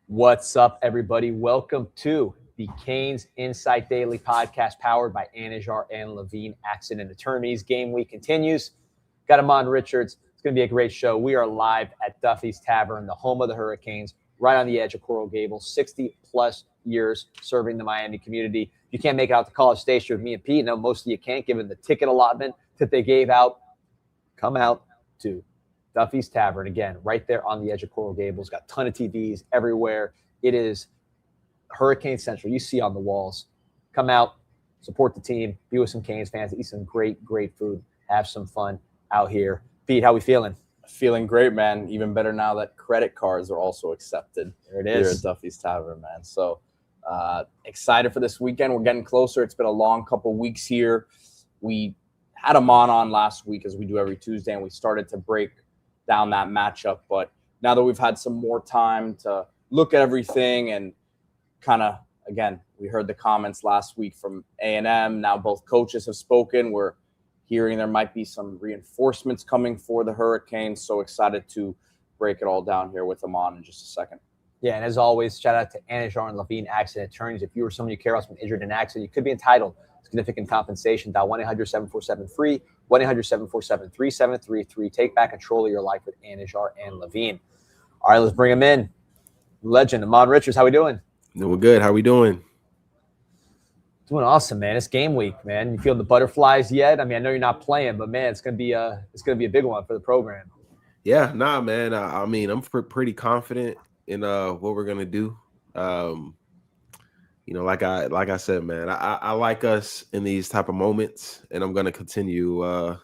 What's up, everybody? Welcome to the CanesInSight Daily Podcast powered by Anajar and Levine Accident Attorneys. Game week continues. Got Ahmmon Richards. It's going to be a great show. We are live at Duffy's Tavern, the home of the Hurricanes, right on the edge of Coral Gables, 60-plus years serving the Miami community. You can't make it out to College Station with me and Pete. No, most of you can't, given the ticket allotment that they gave out. Come out to Duffy's Tavern, again, right there on the edge of Coral Gables. Got a ton of TVs everywhere. It is Hurricane Central. You see on the walls. Come out, support the team, be with some Canes fans, eat some great, great food, have some fun out here. Pete, how we feeling? Feeling great, man. Even better now that credit cards are also accepted. There it is. Here at Duffy's Tavern, man. So excited for this weekend. We're getting closer. It's been a long couple weeks here. We had Ahmmon on last week, as we do every Tuesday, and we started to break down that matchup. But now that we've had some more time to look at everything and kind of, again, we heard the comments last week from A&M. Now both coaches have spoken. We're hearing there might be some reinforcements coming for the Hurricanes. So excited to break it all down here with Ahmmon in just a second. Yeah, and as always, shout out to Anajar and Levine Accident Attorneys. If you or someone you care about has been injured in an accident, you could be entitled to significant compensation. Dial 1-800-747-FREE, 1-800-747-3733. Take back control of your life with Anajar and Levine. All right, let's bring him in. Legend, Ahmmon Richards. How we doing? Doing good. How we doing? Doing awesome, man. It's game week, man. You feeling the butterflies yet? I mean, I know you're not playing, but man, it's gonna be a big one for the program. Yeah, nah, man. I mean, I'm pretty confident in what we're gonna do. Like I said, man, I like us in these type of moments, and I'm gonna continue rocking,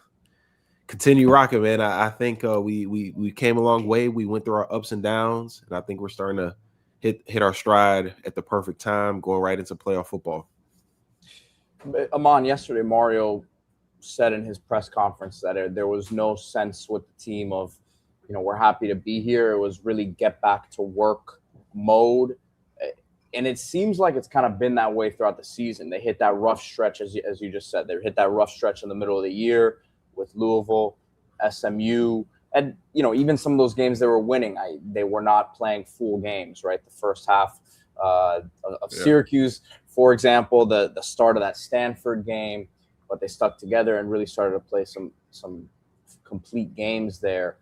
man. I think we came a long way. We went through our ups and downs, and I think we're starting to hit our stride at the perfect time, going right into playoff football. Ahmmon, yesterday, Mario said in his press conference that there was no sense with the team of, we're happy to be here. It was really get back to work mode. And it seems like it's kind of been that way throughout the season. They hit that rough stretch, as you just said. They hit that rough stretch in the middle of the year with Louisville, SMU. And, even some of those games they were winning, they were not playing full games, right? The first half of Syracuse, for example, the start of that Stanford game, but they stuck together and really started to play some complete games there.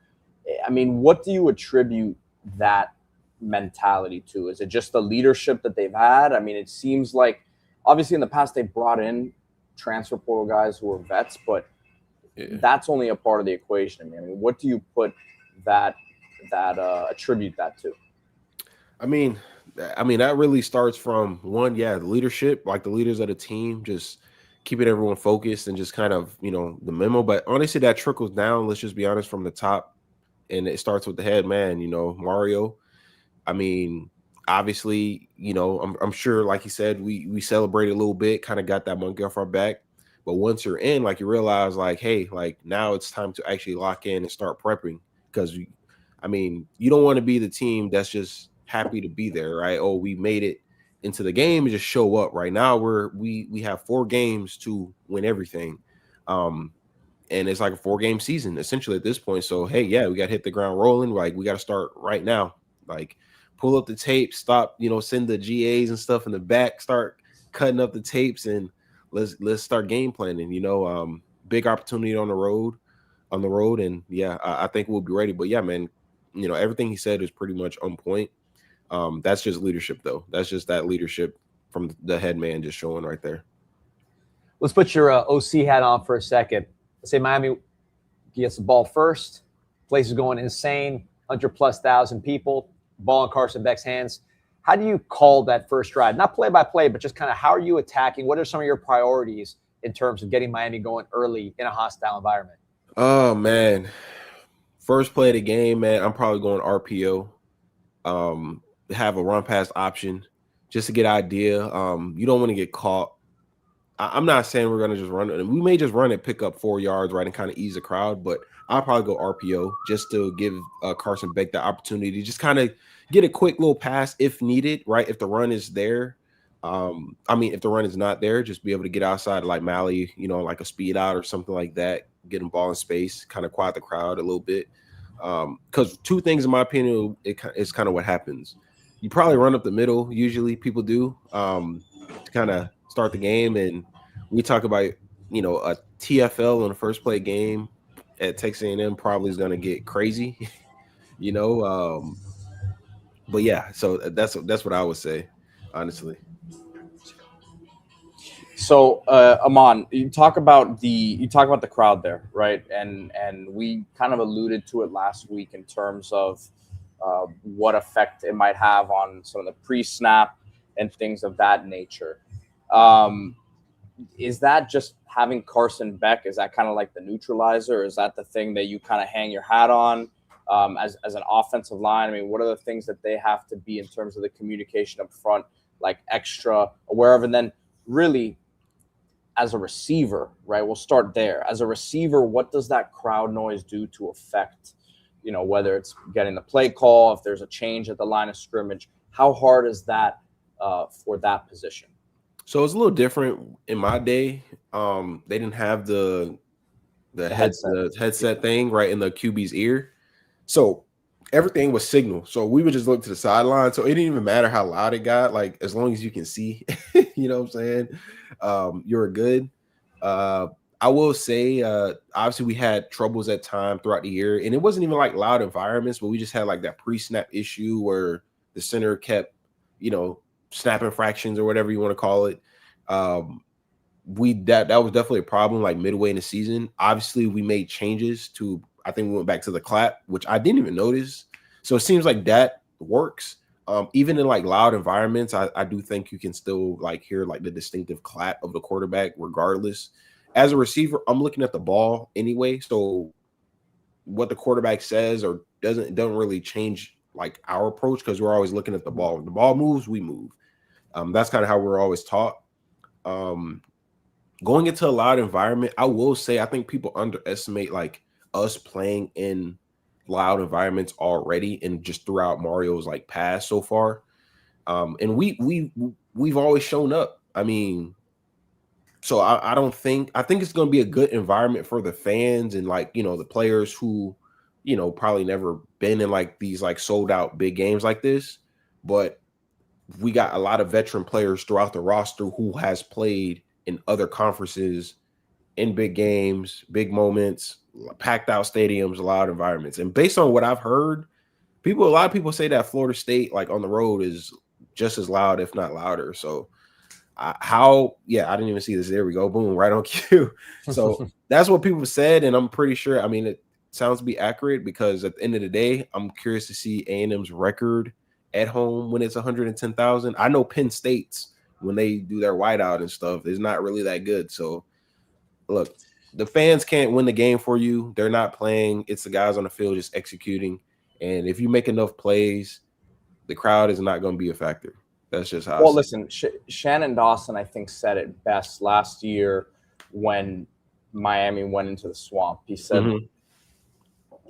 I mean, what do you attribute that mentality to? Is it just the leadership that they've had? I mean, it seems like obviously in the past they brought in transfer portal guys who were vets, but that's only a part of the equation. I mean, what do you put attribute that to? I mean, that really starts from one, the leadership, like the leaders of the team, just keeping everyone focused and just kind of, the memo. But honestly, that trickles down, let's just be honest, from the top. And it starts with the head man, Mario. I mean, obviously, I'm sure, like he said, we celebrated a little bit, kind of got that monkey off our back. But once you're in, like, you realize, like, hey, like, now it's time to actually lock in and start prepping. Because, you don't want to be the team that's just happy to be there, right? Oh, we made it into the game and just show up. Right now, we have 4 games to win everything. And it's like a 4-game season, essentially, at this point. So, hey, we got to hit the ground rolling. Like, we got to start right now. Like, pull up the tape, stop, send the GAs and stuff in the back, start cutting up the tapes, and let's start game planning. Big opportunity on the road, and I think we'll be ready. But yeah, man, everything he said is pretty much on point. That's just leadership, though. That's just that leadership from the head man just showing right there. Let's put your OC hat on for a second. Let's say Miami gets the ball first. Place is going insane. 100,000+ people. Ball in Carson Beck's hands. How do you call that first drive? Not play by play, but just kind of how are you attacking? What are some of your priorities in terms of getting Miami going early in a hostile environment? Oh, man. First play of the game, man, I'm probably going RPO. Have a run pass option just to get idea. You don't want to get caught. I'm not saying we're going to just run it. We may just run it, pick up 4 yards, right, and kind of ease the crowd. But I'll probably go RPO just to give Carson Beck the opportunity to just kind of get a quick little pass if needed, right? If the run is there. If the run is not there, just be able to get outside like Mally, like a speed out or something like that, get him ball in space, kind of quiet the crowd a little bit. Because 2 things, in my opinion, it's kind of what happens. you probably run up the middle. Usually people do to kind of start the game. And we talk about, a TFL in the first play game at Texas A&M probably is going to get crazy, but yeah, so that's what I would say, honestly. So, Ahmmon, you talk about the crowd there, right? And we kind of alluded to it last week in terms of what effect it might have on some of the pre-snap and things of that nature. Is that just having Carson Beck? Is that kind of like the neutralizer? Is that the thing that you kind of hang your hat on as an offensive line? I mean, what are the things that they have to be in terms of the communication up front, like extra aware of? And then really, as a receiver, right? We'll start there. As a receiver, what does that crowd noise do to affect, whether it's getting the play call, if there's a change at the line of scrimmage? How hard is that for that position? So it's a little different in my day. They didn't have the headset thing right in the QB's ear. So everything was signal. So we would just look to the sideline. So it didn't even matter how loud it got, like as long as you can see, you know what I'm saying? You're good. I will say, obviously we had troubles at time throughout the year, and it wasn't even like loud environments, but we just had like that pre-snap issue where the center kept, snapping fractions or whatever you want to call it. That was definitely a problem like midway in the season. Obviously we made changes to, I think we went back to the clap, which I didn't even notice. So it seems like that works. Even in like loud environments, I do think you can still like hear like the distinctive clap of the quarterback regardless. As a receiver, I'm looking at the ball anyway. So what the quarterback says or doesn't really change like our approach, because we're always looking at the ball. When the ball moves, we move. That's kind of how we're always taught. Going into a loud environment, I will say I think people underestimate like us playing in loud environments already and just throughout Mario's like past so far. And we've always shown up. I mean, so I think it's going to be a good environment for the fans and like, the players who, probably never been in like these like sold out big games like this, but we got a lot of veteran players throughout the roster who has played in other conferences, in big games, big moments, packed out stadiums, loud environments. And based on what I've heard, a lot of people say that Florida State, like on the road, is just as loud, if not louder. So I didn't even see this. There we go. Boom, right on cue. So that's what people said. And I'm pretty sure, I mean, it sounds to be accurate, because at the end of the day, I'm curious to see A&M's record at home when it's 110,000. I know Penn State's, when they do their whiteout and stuff, is not really that good. So look, the fans can't win the game for you. They're not playing. It's the guys on the field just executing. And if you make enough plays, the crowd is not going to be a factor. That's just how. Well, listen, Shannon Dawson, I think, said it best last year when Miami went into the swamp. He said,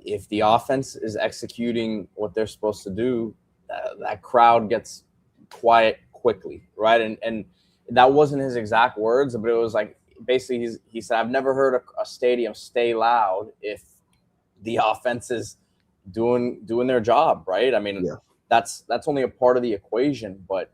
if the offense is executing what they're supposed to do, that crowd gets quiet quickly, right? And that wasn't his exact words, but it was like, basically he said, I've never heard a stadium stay loud if the offense is doing their job, right? I mean, that's only a part of the equation, but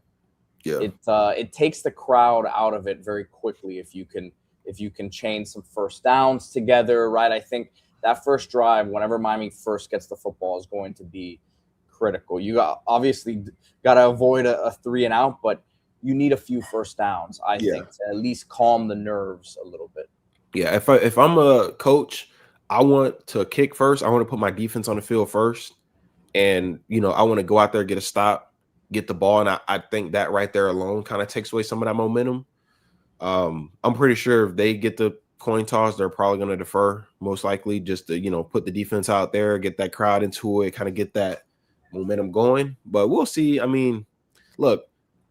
it takes the crowd out of it very quickly if you can chain some first downs together, right? I think that first drive, whenever Miami first gets the football, is going to be critical. You obviously got to avoid a 3-and-out, but you need a few first downs, I think, to at least calm the nerves a little bit. Yeah, if I'm a coach, I want to kick first. I want to put my defense on the field first. And, I want to go out there, get a stop, get the ball. And I think that right there alone kind of takes away some of that momentum. I'm pretty sure if they get the coin toss, they're probably going to defer, most likely, just to, put the defense out there, get that crowd into it, kind of get that momentum going. But we'll see. I mean, look,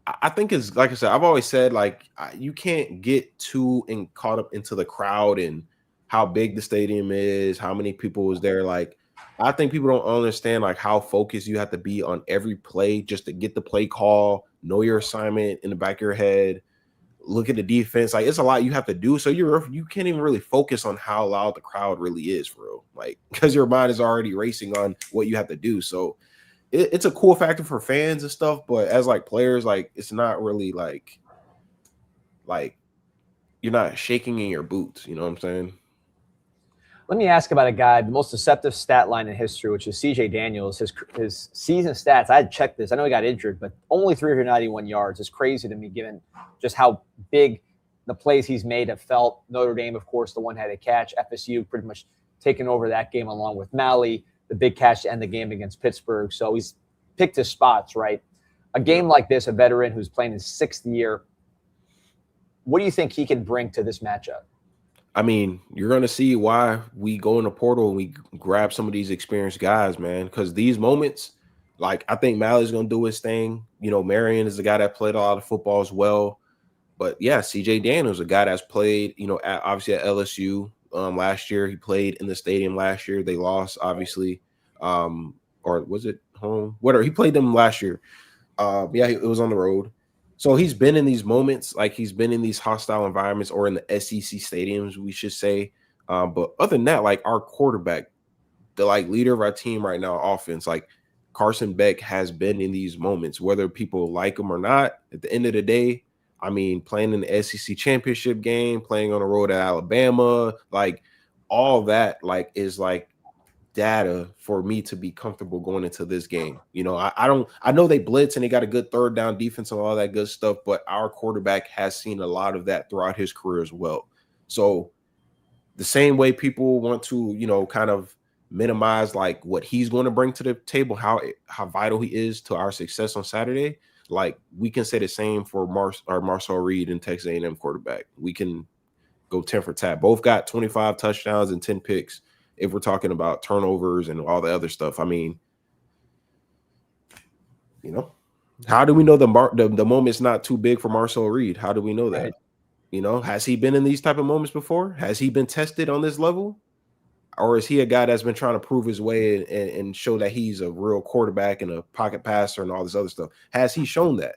I think it's like I said, I've always said, like, you can't get too caught up into the crowd and how big the stadium is, how many people was there. Like, I think people don't understand like how focused you have to be on every play just to get the play call, know your assignment in the back of your head, look at the defense. Like, it's a lot you have to do. So you can't even really focus on how loud the crowd really is, for real. Like, because your mind is already racing on what you have to do. So it's a cool factor for fans and stuff, but as like players, like it's not really like you're not shaking in your boots. You know what I'm saying? Let me ask about a guy, the most deceptive stat line in history, which is CJ Daniels. His season stats, I had checked this. I know he got injured, but only 391 yards is crazy to me, given just how big the plays he's made have felt. Notre Dame, of course, the one-handed catch. FSU pretty much taking over that game along with Malley, the big catch to end the game against Pittsburgh. So he's picked his spots, right? A game like this, a veteran who's playing his 6th year, what do you think he can bring to this matchup? I mean, you're going to see why we go in the portal and we grab some of these experienced guys, man, because these moments, like I think Malley's going to do his thing. You know, Marion is the guy that played a lot of football as well. But yeah, CJ Daniels, a guy that's played, you know, obviously at LSU last year. He played in the stadium last year. They lost, obviously. Or was it home? Whatever. He played them last year. Yeah, it was on the road. So he's been in these moments, like he's been in these hostile environments or in the SEC stadiums, we should say. But other than that, like our quarterback, the like leader of our team right now, offense, like Carson Beck has been in these moments, whether people like him or not. At the end of the day, I mean, playing in the SEC championship game, playing on the road at Alabama, like all that, like is like data for me to be comfortable going into this game. You know, I know they blitz and they got a good third down defense and all that good stuff, but our quarterback has seen a lot of that throughout his career as well. So the same way people want to, you know, kind of minimize like what he's going to bring to the table, how vital he is to our success on Saturday, like we can say the same for Marcel Reed and Texas A&M quarterback. We can go 10 for tat. Both got 25 touchdowns and 10 picks. If we're talking about turnovers and all the other stuff, I mean, you know, how do we know the moment's not too big for Marcel Reed? How do we know that? Right. You know, has he been in these type of moments before? Has he been tested on this level? Or is he a guy that's been trying to prove his way and show that he's a real quarterback and a pocket passer and all this other stuff? Has he shown that?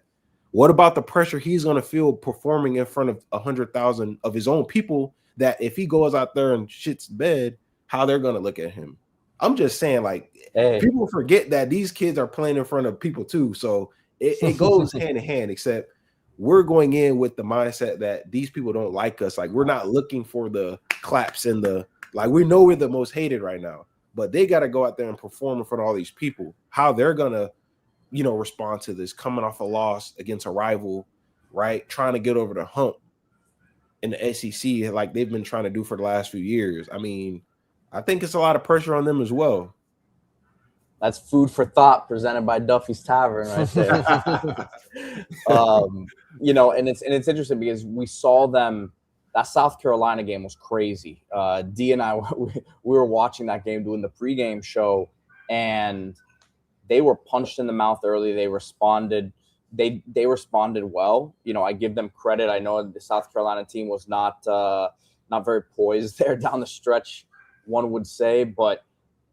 What about the pressure he's going to feel performing in front of 100,000 of his own people that if he goes out there and shits the bed, how they're going to look at him? I'm just saying, like, people forget that these kids are playing in front of people too. So it goes hand in hand, except we're going in with the mindset that these people don't like us. Like, we're not looking for the claps and the, like, we know we're the most hated right now, but they got to go out there and perform in front of all these people. How they're going to, you know, respond to this coming off a loss against a rival, right? Trying to get over the hump in the SEC like they've been trying to do for the last few years. I mean, I think it's a lot of pressure on them as well. That's food for thought presented by Duffy's Tavern right there. You know, and it's interesting because we saw them. That South Carolina game was crazy. D and I, we were watching that game doing the pregame show, and they were punched in the mouth early. They responded. They responded well. You know, I give them credit. I know the South Carolina team was not very poised there down the stretch, one would say, but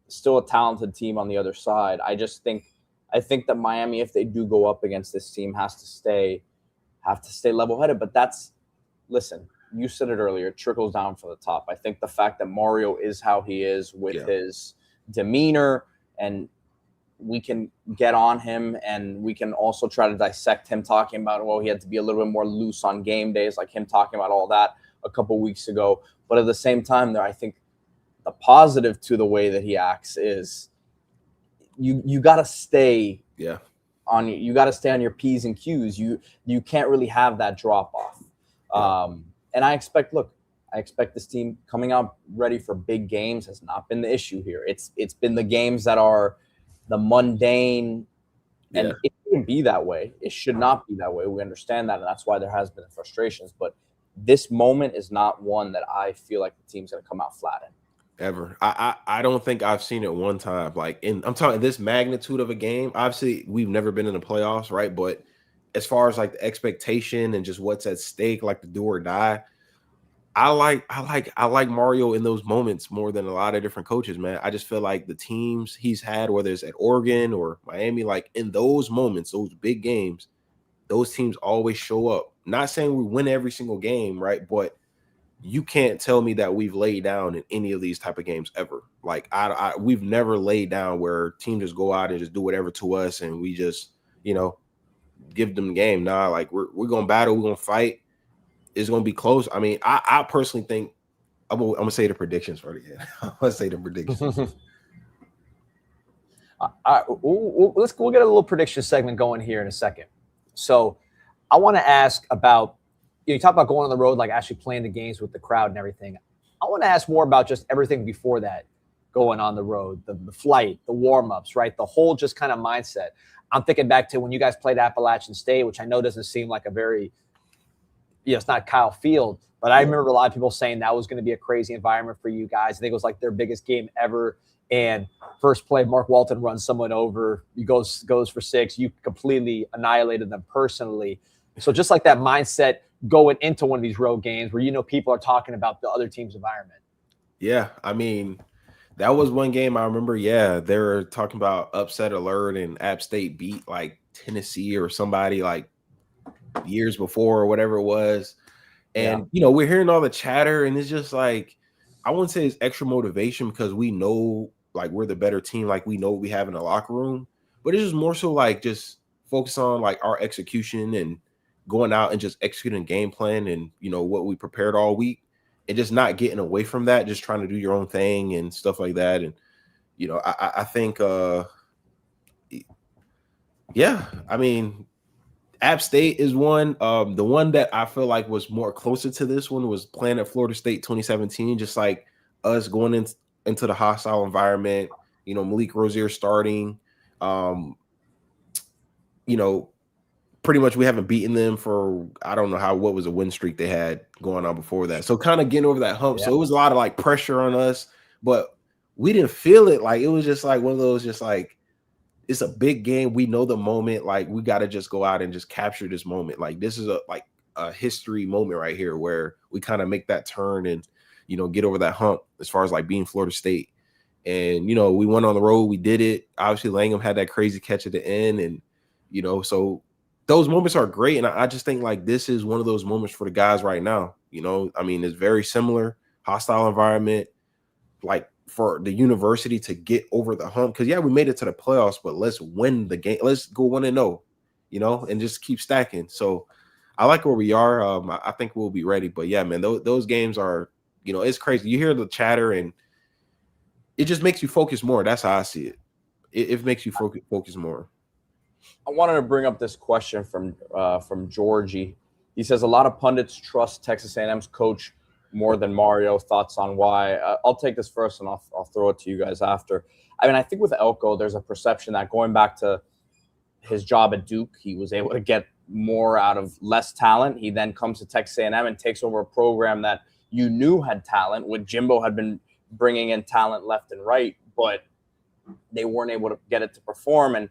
still a talented team on the other side. I think that Miami, if they do go up against this team, have to stay level-headed. But listen, you said it earlier, it trickles down from the top. I think the fact that Mario is how he is with his demeanor, and we can get on him, and we can also try to dissect him talking about, well, he had to be a little bit more loose on game days, like him talking about all that a couple weeks ago. But at the same time, there, I think the positive to the way that he acts is you got to stay on your P's and Q's. You can't really have that drop off. And I expect this team coming out ready for big games has not been the issue here. It's been the games that are the mundane, and it shouldn't be that way. It should not be that way. We understand that, and that's why there has been frustrations. But this moment is not one that I feel like the team's going to come out flat in. Ever. I don't think I've seen it one time. Like, I'm talking this magnitude of a game. Obviously, we've never been in the playoffs, right? But as far as like the expectation and just what's at stake, like the do or die, I like Mario in those moments more than a lot of different coaches, man. I just feel like the teams he's had, whether it's at Oregon or Miami, like in those moments, those big games, those teams always show up. Not saying we win every single game, right? But you can't tell me that we've laid down in any of these type of games ever. Like we've never laid down where teams just go out and just do whatever to us and we just, give them the game. Nah, like we're gonna battle, we're gonna fight. It's gonna be close. I mean, I personally think I'm gonna say the predictions for it. Yeah, I'm gonna say the predictions. We'll get a little prediction segment going here in a second. So I want to ask about, you talk about going on the road, like actually playing the games with the crowd and everything. I want to ask more about just everything before that, going on the road, the flight, the warm-ups, right? The whole just kind of mindset. I'm thinking back to when you guys played Appalachian State, which I know doesn't seem like a very, it's not Kyle Field, but I remember a lot of people saying that was going to be a crazy environment for you guys. I think it was like their biggest game ever. And first play, Mark Walton runs someone over. He goes for 6. You completely annihilated them personally. So just like that mindset going into one of these road games where, people are talking about the other team's environment. Yeah, I mean, that was one game I remember. Yeah, they were talking about upset alert and App State beat like Tennessee or somebody like years before or whatever it was. And, we're hearing all the chatter and it's just like, I wouldn't say it's extra motivation because we know like we're the better team. Like we know what we have in the locker room, but it's just more so like just focus on like our execution and going out and just executing game plan and, what we prepared all week and just not getting away from that, just trying to do your own thing and stuff like that. And, I think, yeah, I mean, App State is one. The one that I feel like was more closer to this one was playing at Florida State 2017, just like us going into the hostile environment, Malik Rozier starting, pretty much we haven't beaten them for, I don't know what was a win streak they had going on before that. So kind of getting over that hump. Yeah. So it was a lot of like pressure on us, but we didn't feel it. Like, it was just like one of those, just like, it's a big game. We know the moment. Like, we got to just go out and just capture this moment. Like, this is a history moment right here where we kind of make that turn and, get over that hump as far as like being Florida State. And, we went on the road. We did it. Obviously, Langham had that crazy catch at the end. And, so those moments are great. And I just think like this is one of those moments for the guys right now. I mean, it's very similar, hostile environment, like for the university to get over the hump. Because, yeah, we made it to the playoffs, but let's win the game. Let's go 1-0, and just keep stacking. So I like where we are. I think we'll be ready. But, yeah, man, those games are, it's crazy. You hear the chatter and it just makes you focus more. That's how I see it. It makes you focus more. I wanted to bring up this question from Georgie. He says a lot of pundits trust Texas A&M's coach more than Mario. Thoughts on why? I'll take this first and I'll throw it to you guys after. I mean, I think with Elko, there's a perception that going back to his job at Duke, he was able to get more out of less talent. He then comes to Texas A&M and takes over a program that you knew had talent, with Jimbo had been bringing in talent left and right, but they weren't able to get it to perform. And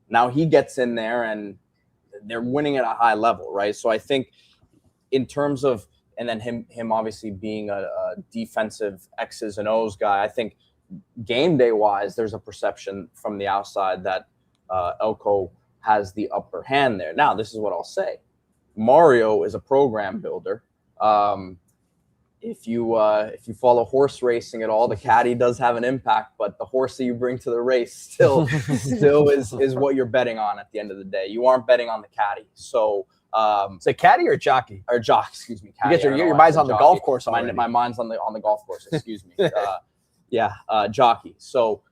now he gets in there and they're winning at a high level, right? So I think in terms of, and then him obviously being a defensive X's and O's guy, I think game day wise, there's a perception from the outside that Elko has the upper hand there. Now, this is what I'll say. Mario is a program builder. If you follow horse racing at all, the caddy does have an impact, but the horse that you bring to the race still is what you're betting on at the end of the day. You aren't betting on the caddy. So caddy or jockey? Or jockey, excuse me. Caddy, you get your mind's on the golf course already. My mind's on the golf course, excuse me. Jockey. So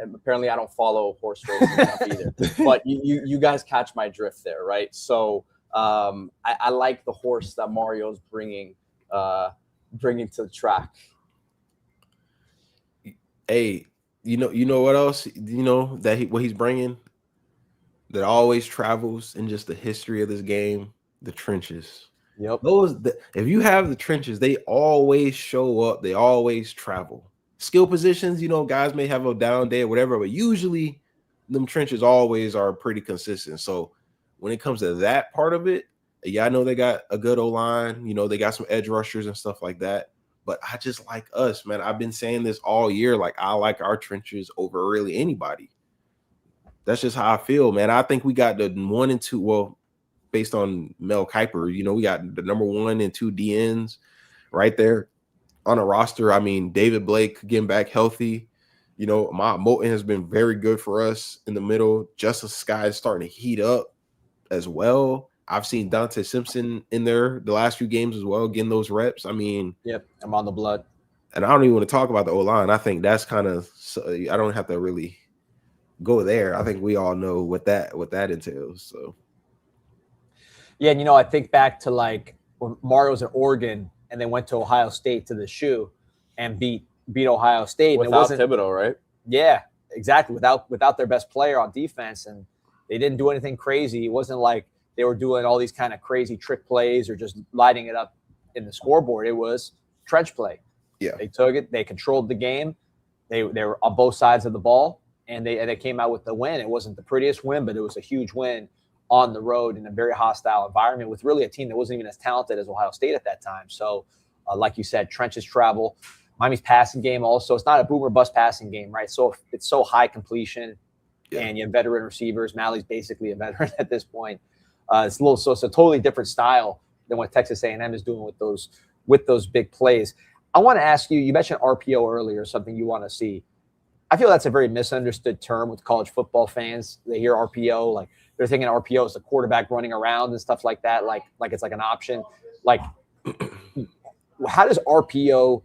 apparently I don't follow horse racing enough either. But you guys catch my drift there, right? So I like the horse that Mario's bringing to the track. Hey, you know what else? What he's bringing that always travels in just the history of this game, the trenches. Yep. If you have the trenches, they always show up. They always travel. Skill positions, guys may have a down day or whatever, but usually them trenches always are pretty consistent. So when it comes to that part of it, yeah, I know they got a good O-line. They got some edge rushers and stuff like that. But I just like us, man. I've been saying this all year. Like, I like our trenches over really anybody. That's just how I feel, man. I think we got the 1 and 2. Well, based on Mel Kiper, we got the number 1 and 2 DNs. right there on a roster. I mean, David Blake getting back healthy. You know, Moulton has been very good for us in the middle. Justice Sky is starting to heat up as well. I've seen Dante Simpson in there the last few games as well, getting those reps. I mean, yep, I'm on the blood. And I don't even want to talk about the O-line. I think that's kind of, I don't have to really go there. I think we all know what that entails. So, yeah, and I think back to like when Mario's in Oregon and then went to Ohio State to the shoe and beat Ohio State. Without and it wasn't Thibodeau, right? Yeah, exactly. Without their best player on defense, and they didn't do anything crazy. It wasn't like they were doing all these kind of crazy trick plays or just lighting it up in the scoreboard. It was trench play. Yeah, they took it. They controlled the game. They were on both sides of the ball, and they came out with the win. It wasn't the prettiest win, but it was a huge win on the road in a very hostile environment with really a team that wasn't even as talented as Ohio State at that time. So, like you said, trenches travel. Miami's passing game also, it's not a boom or bust passing game, right? So it's so high completion, and you have veteran receivers. Mally's basically a veteran at this point. It's a totally different style than what Texas A&M is doing with those big plays. I want to ask you, you mentioned RPO earlier, something you want to see. I feel that's a very misunderstood term with college football fans. They hear RPO, like they're thinking RPO is the quarterback running around and stuff like that, like it's like an option. Like, how does RPO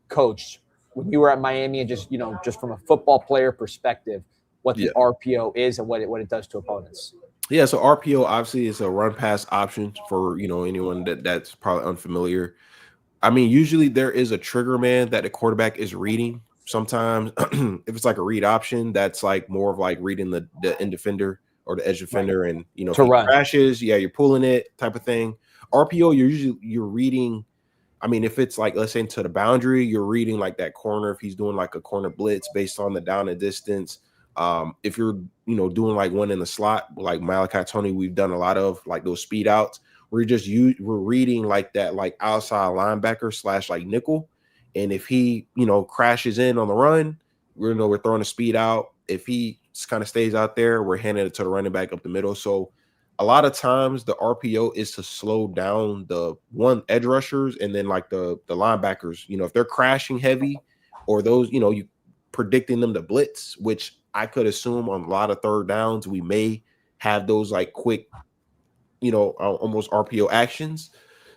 coach when you were at Miami, and just from a football player perspective, what the RPO is and what it does to opponents? Yeah, so RPO obviously is a run pass option for anyone that's probably unfamiliar. I mean, usually there is a trigger man that the quarterback is reading. Sometimes if it's like a read option, that's like more of like reading the end defender or the edge defender, right. And if he crashes, you're pulling it type of thing. RPO, you're reading. I mean, if it's like, let's say into the boundary, you're reading like that corner. If he's doing like a corner blitz based on the down and distance, if you're doing like one in the slot like Malachi Tony, we've done a lot of like those speed outs. We're reading like that, like outside linebacker / like nickel. And if he, crashes in on the run, we're throwing a speed out. If he kind of stays out there, we're handing it to the running back up the middle. So a lot of times the RPO is to slow down the one edge rushers and then like the linebackers, if they're crashing heavy or those, you predicting them to blitz, which I could assume on a lot of third downs, we may have those like quick, almost RPO actions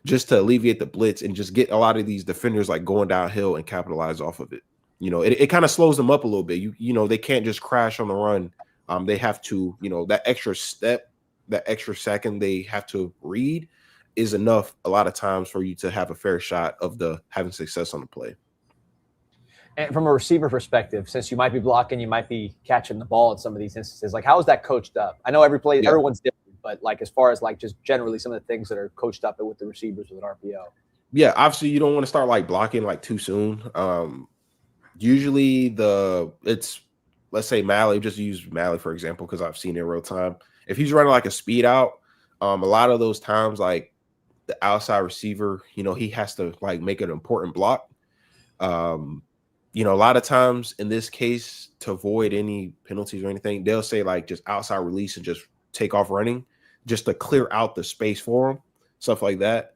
just to alleviate the blitz and just get a lot of these defenders like going downhill and capitalize off of it. It kind of slows them up a little bit. They can't just crash on the run. They have to, that extra step, that extra second they have to read is enough a lot of times for you to have a fair shot of having success on the play. And from a receiver perspective, since you might be blocking, you might be catching the ball in some of these instances, like how is that coached up? I know every play, everyone's different. But like as far as like just generally some of the things that are coached up with the receivers with an RPO. Yeah, obviously you don't want to start like blocking like too soon. Usually let's say Mally, just use Mally for example, because I've seen it in real time. If he's running like a speed out, a lot of those times like the outside receiver, he has to like make an important block. A lot of times in this case to avoid any penalties or anything, they'll say like just outside release and just take off running, just to clear out the space for them, stuff like that.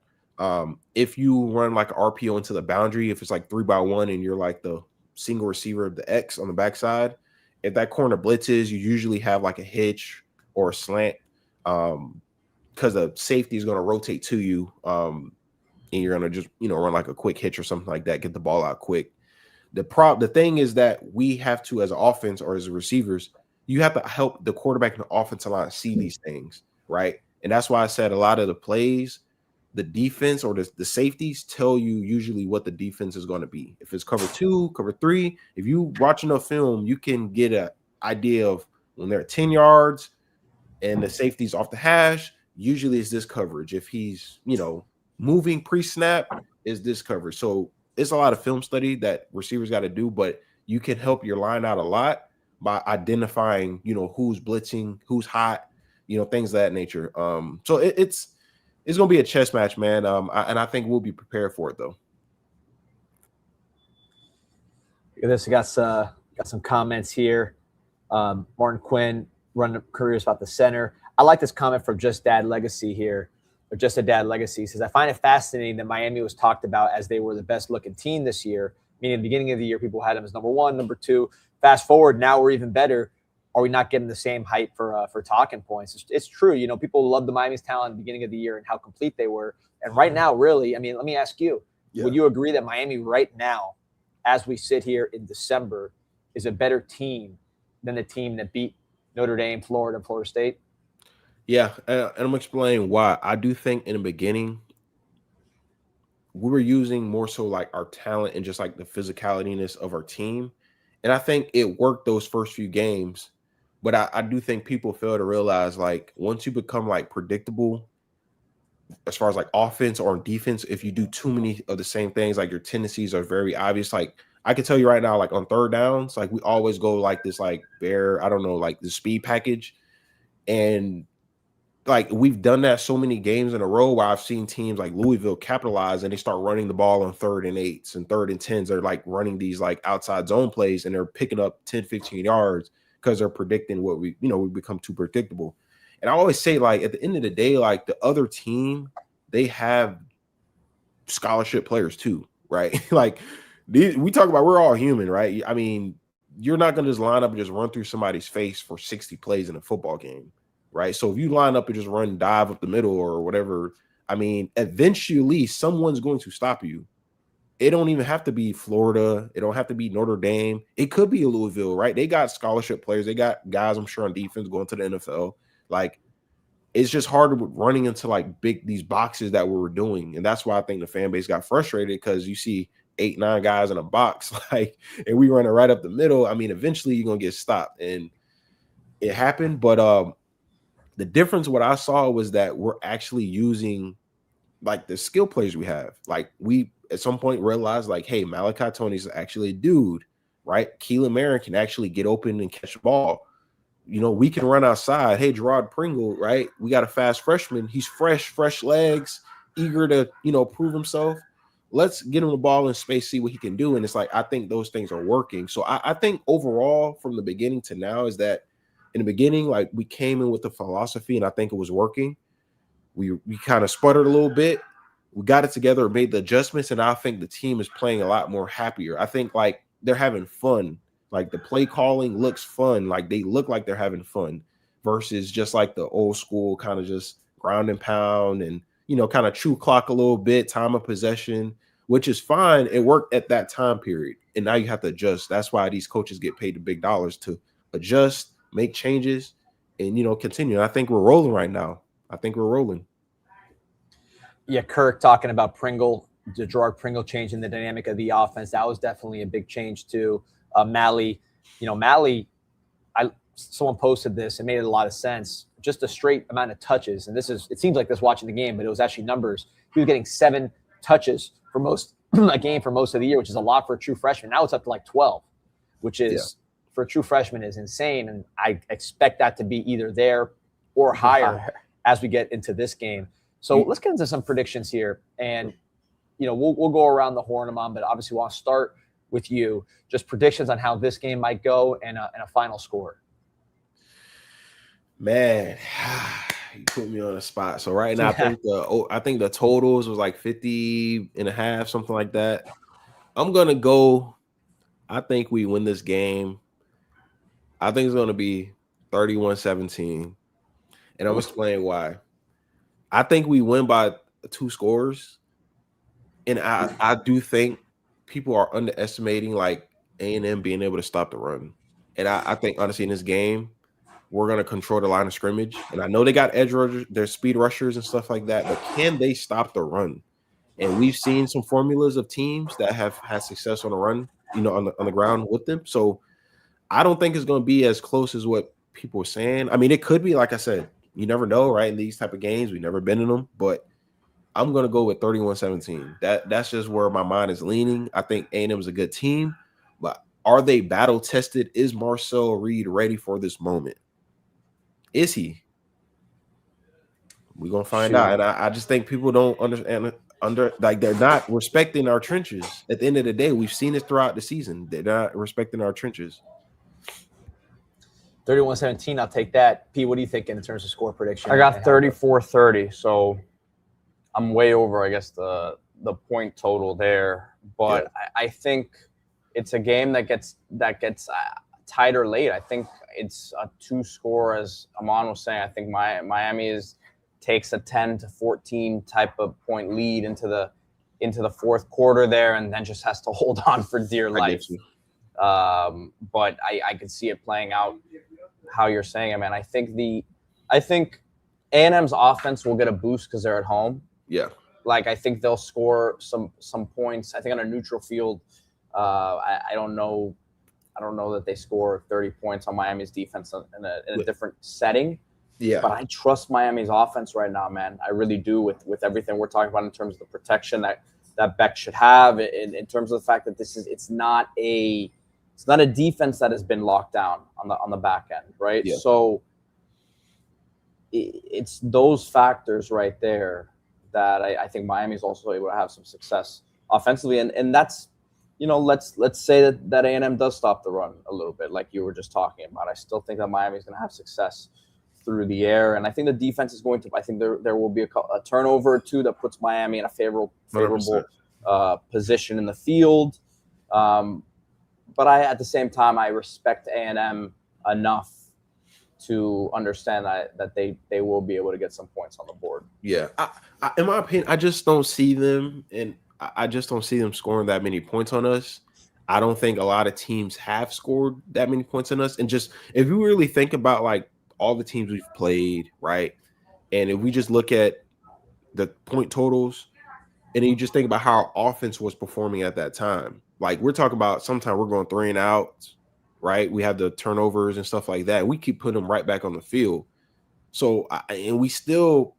If you run like an RPO into the boundary, if it's like 3-by-1 and you're like the single receiver of the X on the backside, if that corner blitzes, you usually have like a hitch or a slant because the safety is going to rotate to you and you're going to just, run like a quick hitch or something like that, get the ball out quick. The thing is that we have to, as an offense or as receivers, you have to help the quarterback and the offensive line see these things, right? And that's why I said a lot of the plays, the defense or the safeties tell you usually what the defense is going to be. If it's cover 2, cover 3, if you watch enough film, you can get an idea of when they're at 10 yards and the safety's off the hash, usually it's this coverage. If he's, moving pre-snap, is this coverage. So it's a lot of film study that receivers got to do, but you can help your line out a lot by identifying, who's blitzing, who's hot, things of that nature. So it's going to be a chess match, man. And I think we'll be prepared for it, though. This got some comments here. Martin Quinn running curious about the center. I like this comment from Just Dad Legacy here. or just a dad legacy, says, I find it fascinating that Miami was talked about as they were the best looking team this year, meaning at the beginning of the year, people had them as number one, number two. Fast forward, now we're even better. Are we not getting the same hype for talking points? It's true. You know, people love the Miami's talent at the beginning of the year and how complete they were. And right now, really, I mean, let me ask you, would you agree that Miami right now, as we sit here in December, is a better team than the team that beat Notre Dame, Florida, Florida State? Yeah, and I'm going to explain why. I do think in the beginning, we were using more so like our talent and just like the physicalityness of our team. And I think it worked those first few games. But I do think people fail to realize, like, once you become like predictable as far as like offense or defense, if you do too many of the same things, like your tendencies are very obvious. Like I can tell you right now, like on third downs, like we always go like this, like I don't know, like the speed package. And like we've done that so many games in a row where I've seen teams like Louisville capitalize and they start running the ball on 3rd and 8s and 3rd and 10s. They're like running these like outside zone plays and they're picking up 10, 15 yards because they're predicting what we become too predictable. And I always say, like, at the end of the day, like the other team, they have scholarship players too, right? Like we talk about, we're all human, right? I mean, you're not going to just line up and just run through somebody's face for 60 plays in a football game. Right. So if you line up and just run dive up the middle or whatever, I mean, eventually someone's going to stop you. It don't even have to be Florida. It don't have to be Notre Dame. It could be a Louisville, right? They got scholarship players. They got guys, I'm sure, on defense going to the NFL. Like, it's just harder with running into like these boxes that we were doing. And that's why I think the fan base got frustrated, because you see 8, 9 guys in a box, like, and we running right up the middle. I mean, eventually you're going to get stopped. And it happened. But, the difference, what I saw was that we're actually using like the skill players we have. Like we at some point realized, like, hey, Malachi Tony's actually a dude, right? Keelan Marin can actually get open and catch the ball. You know, we can run outside. Hey, Gerard Pringle, right? We got a fast freshman. He's fresh legs, eager to, prove himself. Let's get him the ball in space, see what he can do. And it's like, I think those things are working. So I think overall from the beginning to now is that, in the beginning, like we came in with the philosophy and I think it was working. We kind of sputtered a little bit. We got it together, made the adjustments, and I think the team is playing a lot more happier. I think like they're having fun. Like the play calling looks fun. Like they look like they're having fun versus just like the old school kind of just ground and pound and, kind of chew clock a little bit, time of possession, which is fine. It worked at that time period. And now you have to adjust. That's why these coaches get paid the big dollars to adjust, make changes, and continue. I think we're rolling right now. I think we're rolling. Yeah, Kirk talking about Pringle, Gerard Pringle changing the dynamic of the offense. That was definitely a big change too. Malley, someone posted this and made a lot of sense. Just a straight amount of touches, and it seems like this watching the game, but it was actually numbers. He was getting 7 touches for a game for most of the year, which is a lot for a true freshman. Now it's up to like 12, which is for a true freshman is insane. And I expect that to be either there or higher as we get into this game. So let's get into some predictions here. And, we'll go around the horn, Ahmmon, but obviously want to start with you. Just predictions on how this game might go and a final score. Man, you put me on the spot. So right now, I think the totals was like 50.5, something like that. I'm going to go. I think we win this game. I think it's going to be 31-17, and I'm going to explain why. I think we win by 2 scores, and I do think people are underestimating like A&M being able to stop the run. And I think, honestly, in this game, we're going to control the line of scrimmage. And I know they got edge rushers, they're speed rushers and stuff like that, but can they stop the run? And we've seen some formulas of teams that have had success on the run, on the ground with them. So I don't think it's going to be as close as what people are saying. I mean, it could be, like I said, you never know, right? In these type of games, we've never been in them, but I'm going to go with 31-17. That's just where my mind is leaning. I think A&M is a good team, but are they battle tested? Is Marcel Reed ready for this moment? Is he? We're going to find out. And I just think people don't understand like they're not respecting our trenches. At the end of the day, we've seen it throughout the season. They're not respecting our trenches. 31-17, I'll take that. P, what are you thinking in terms of score prediction? I got 34-30. So I'm way over, I guess, the point total there, but Yeah. I think it's a game that gets tighter late. I think it's a 2-score, as Ahmmon was saying. I think Miami takes a 10 to 14 type of point lead into the fourth quarter there, and then just has to hold on for dear life. But I could see it playing out how you're saying it, man. I think A&M's offense will get a boost because they're at home. Yeah. Like, I think they'll score some points. I think on a neutral field, I don't know that they score 30 points on Miami's defense in a different setting. Yeah. But I trust Miami's offense right now, man. I really do, with everything we're talking about in terms of the protection that Beck should have, in terms of the fact that it's not a defense that has been locked down on the back end, right? Yeah. So it's those factors right there that I think Miami's also able to have some success offensively, and that's, let's say that A&M does stop the run a little bit, like you were just talking about. I still think that Miami's going to have success through the air, and I think the defense is going to. I think there will be a turnover or two that puts Miami in a favorable position in the field. But at the same time, I respect A&M enough to understand that they will be able to get some points on the board. Yeah. In my opinion, I just don't see them, and I just don't see them scoring that many points on us. I don't think a lot of teams have scored that many points on us. And just, if you really think about like all the teams we've played, right? And if we just look at the point totals, and then you just think about how our offense was performing at that time. Like, we're talking about sometimes we're going 3 and out, right? We have the turnovers and stuff like that. We keep putting them right back on the field. So, and we still,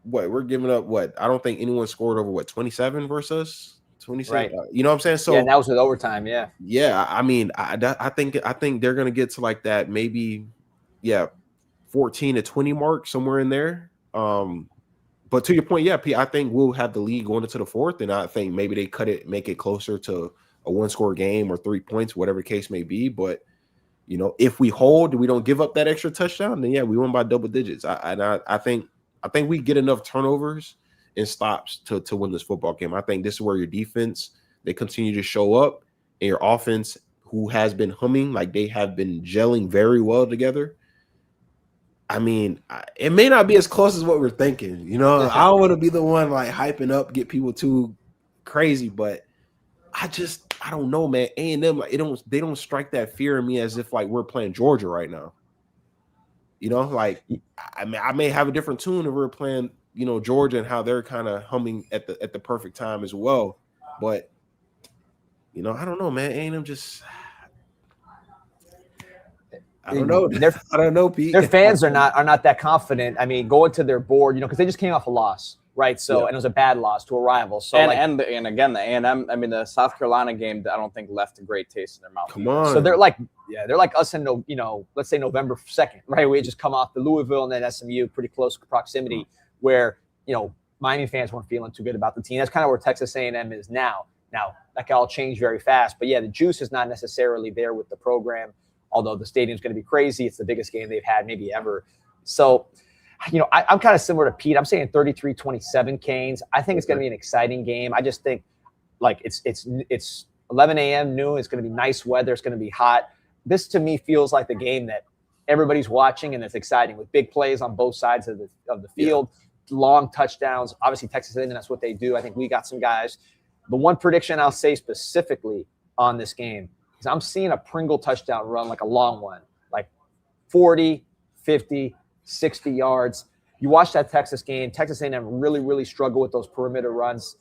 we're giving up I don't think anyone scored over 27 versus us. 27, right? You know what I'm saying? So yeah, and that was with overtime. Yeah. I mean, I think they're gonna get to like that, maybe 14 to 20 mark, somewhere in there. But to your point, P, I think we'll have the lead going into the fourth, and I think maybe they make it closer to a 1-score game or 3 points, whatever the case may be. But if we hold, we don't give up that extra touchdown, then we win by double digits. I think we get enough turnovers and stops to win this football game. I think this is where your defense, they continue to show up, and your offense, who has been humming, like they have been gelling very well together. I mean, it may not be as close as what we're thinking. I don't want to be the one like hyping up, get people too crazy, but I don't know, man. A&M, like, they don't strike that fear in me as if like we're playing Georgia right now. Like, I mean, I may have a different tune if we're playing, Georgia, and how they're kind of humming at the perfect time as well. But I don't know, man. A&M just, I don't know. I don't know, Pete. Their fans are not that confident. I mean, going to their board, because they just came off a loss, right? So, and it was a bad loss to a rival. So, and again, the A&M, I mean, the South Carolina game, I don't think left a great taste in their mouth. Come on. So they're like us in let's say November 2nd, right? We had just come off the Louisville and then SMU, pretty close proximity, where Miami fans weren't feeling too good about the team. That's kind of where Texas A&M is now. Now that can all change very fast, but the juice is not necessarily there with the program. Although the stadium's going to be crazy. It's the biggest game they've had maybe ever. So, I'm kind of similar to Pete. I'm saying 33-27 Canes. I think it's going to be an exciting game. I just think like it's 11 a.m. noon. It's going to be nice weather. It's going to be hot. This to me feels like the game that everybody's watching, and it's exciting with big plays on both sides of the field, long touchdowns. Obviously, Texas A&M, that's what they do. I think we got some guys. The one prediction I'll say specifically on this game, I'm seeing a Pringle touchdown run, like a long one, like 40, 50, 60 yards. You watch that Texas game. Texas A&M really, really struggle with those perimeter runs.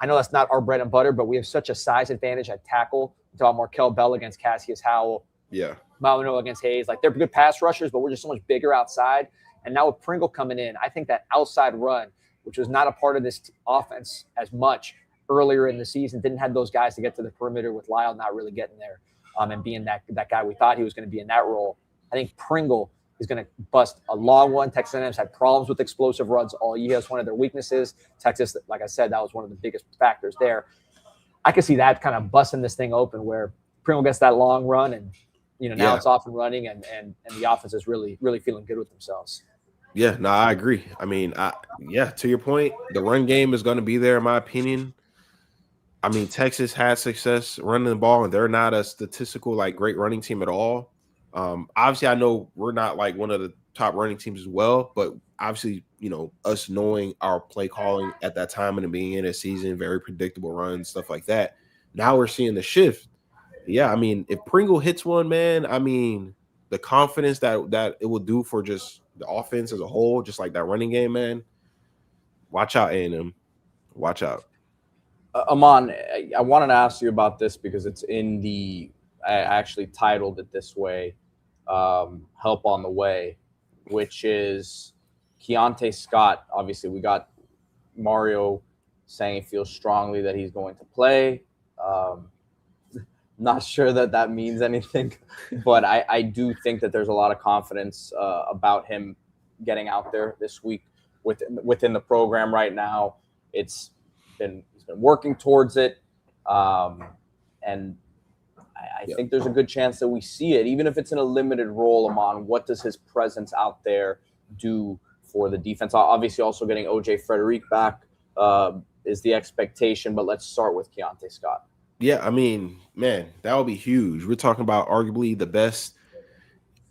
I know that's not our bread and butter, but we have such a size advantage at tackle. You talk about Markel Bell against Cassius Howell. Yeah. Malino against Hayes. Like, they're good pass rushers, but we're just so much bigger outside. And now with Pringle coming in, I think that outside run, which was not a part of this offense as much earlier in the season, didn't have those guys to get to the perimeter, with Lyle not really getting there and being that guy we thought he was going to be in that role. I think Pringle is going to bust a long one. Texas A&M's had problems with explosive runs all year. It's one of their weaknesses. Texas, like I said, that was one of the biggest factors there. I could see that kind of busting this thing open, where Pringle gets that long run, and now it's off and running, and the offense is really, really feeling good with themselves. Yeah, no, I agree. I mean, yeah, to your point, the run game is going to be there, in my opinion. I mean, Texas had success running the ball, and they're not a statistical like great running team at all. Obviously, I know we're not like one of the top running teams as well, but obviously, us knowing our play calling at that time in the beginning of the season, very predictable runs, stuff like that. Now we're seeing the shift. Yeah, I mean, if Pringle hits one, man, I mean, the confidence that it will do for just the offense as a whole, just like that running game, man. Watch out, A&M. Watch out. Ahmmon, I wanted to ask you about this because it's in the. I actually titled it this way, "Help on the Way," which is Keontae Scott. Obviously, we got Mario saying he feels strongly that he's going to play. Not sure that means anything, but I do think that there's a lot of confidence about him getting out there this week within the program right now. He's been working towards it, and I think there's a good chance that we see it, even if it's in a limited role. Ahmmon, what does his presence out there do for the defense? Obviously, also getting OJ Frederick back is the expectation, but let's start with Keontae Scott. Yeah, I mean, man, that would be huge. We're talking about arguably the best,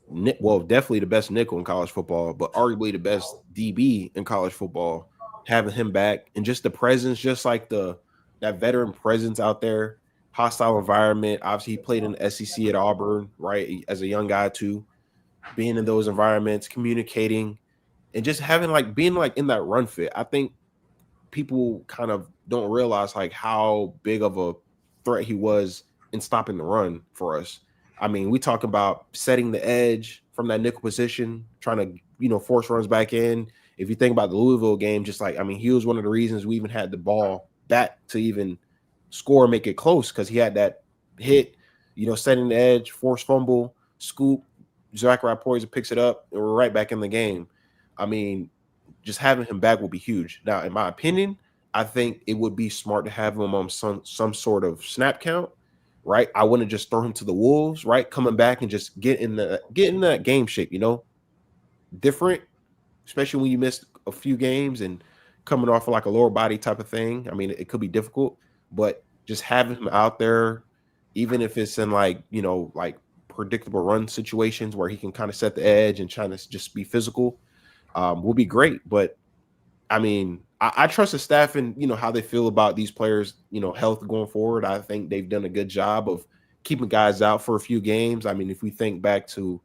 well, definitely the best nickel in college football, but arguably the best DB in college football. Having him back and just the presence, just like that veteran presence out there, hostile environment. Obviously, he played in the SEC at Auburn, right, as a young guy too. Being in those environments, communicating, and just having being in that run fit. I think people kind of don't realize how big of a threat he was in stopping the run for us. I mean, we talk about setting the edge from that nickel position, trying to, force runs back in. If you think about the Louisville game, he was one of the reasons we even had the ball back to even score, make it close, because he had that hit, setting the edge, force fumble, scoop, Zachariah Poyser picks it up, and we're right back in the game. I mean, just having him back will be huge. Now, in my opinion, I think it would be smart to have him on some sort of snap count, right? I wouldn't just throw him to the wolves, right? Coming back and just get in that game shape, different, especially when you missed a few games and coming off of a lower body type of thing. I mean, it could be difficult, but just having him out there, even if it's in predictable run situations where he can kind of set the edge and trying to just be physical, will be great. But I mean, I trust the staff and how they feel about these players, health going forward. I think they've done a good job of keeping guys out for a few games. I mean, if we think back to,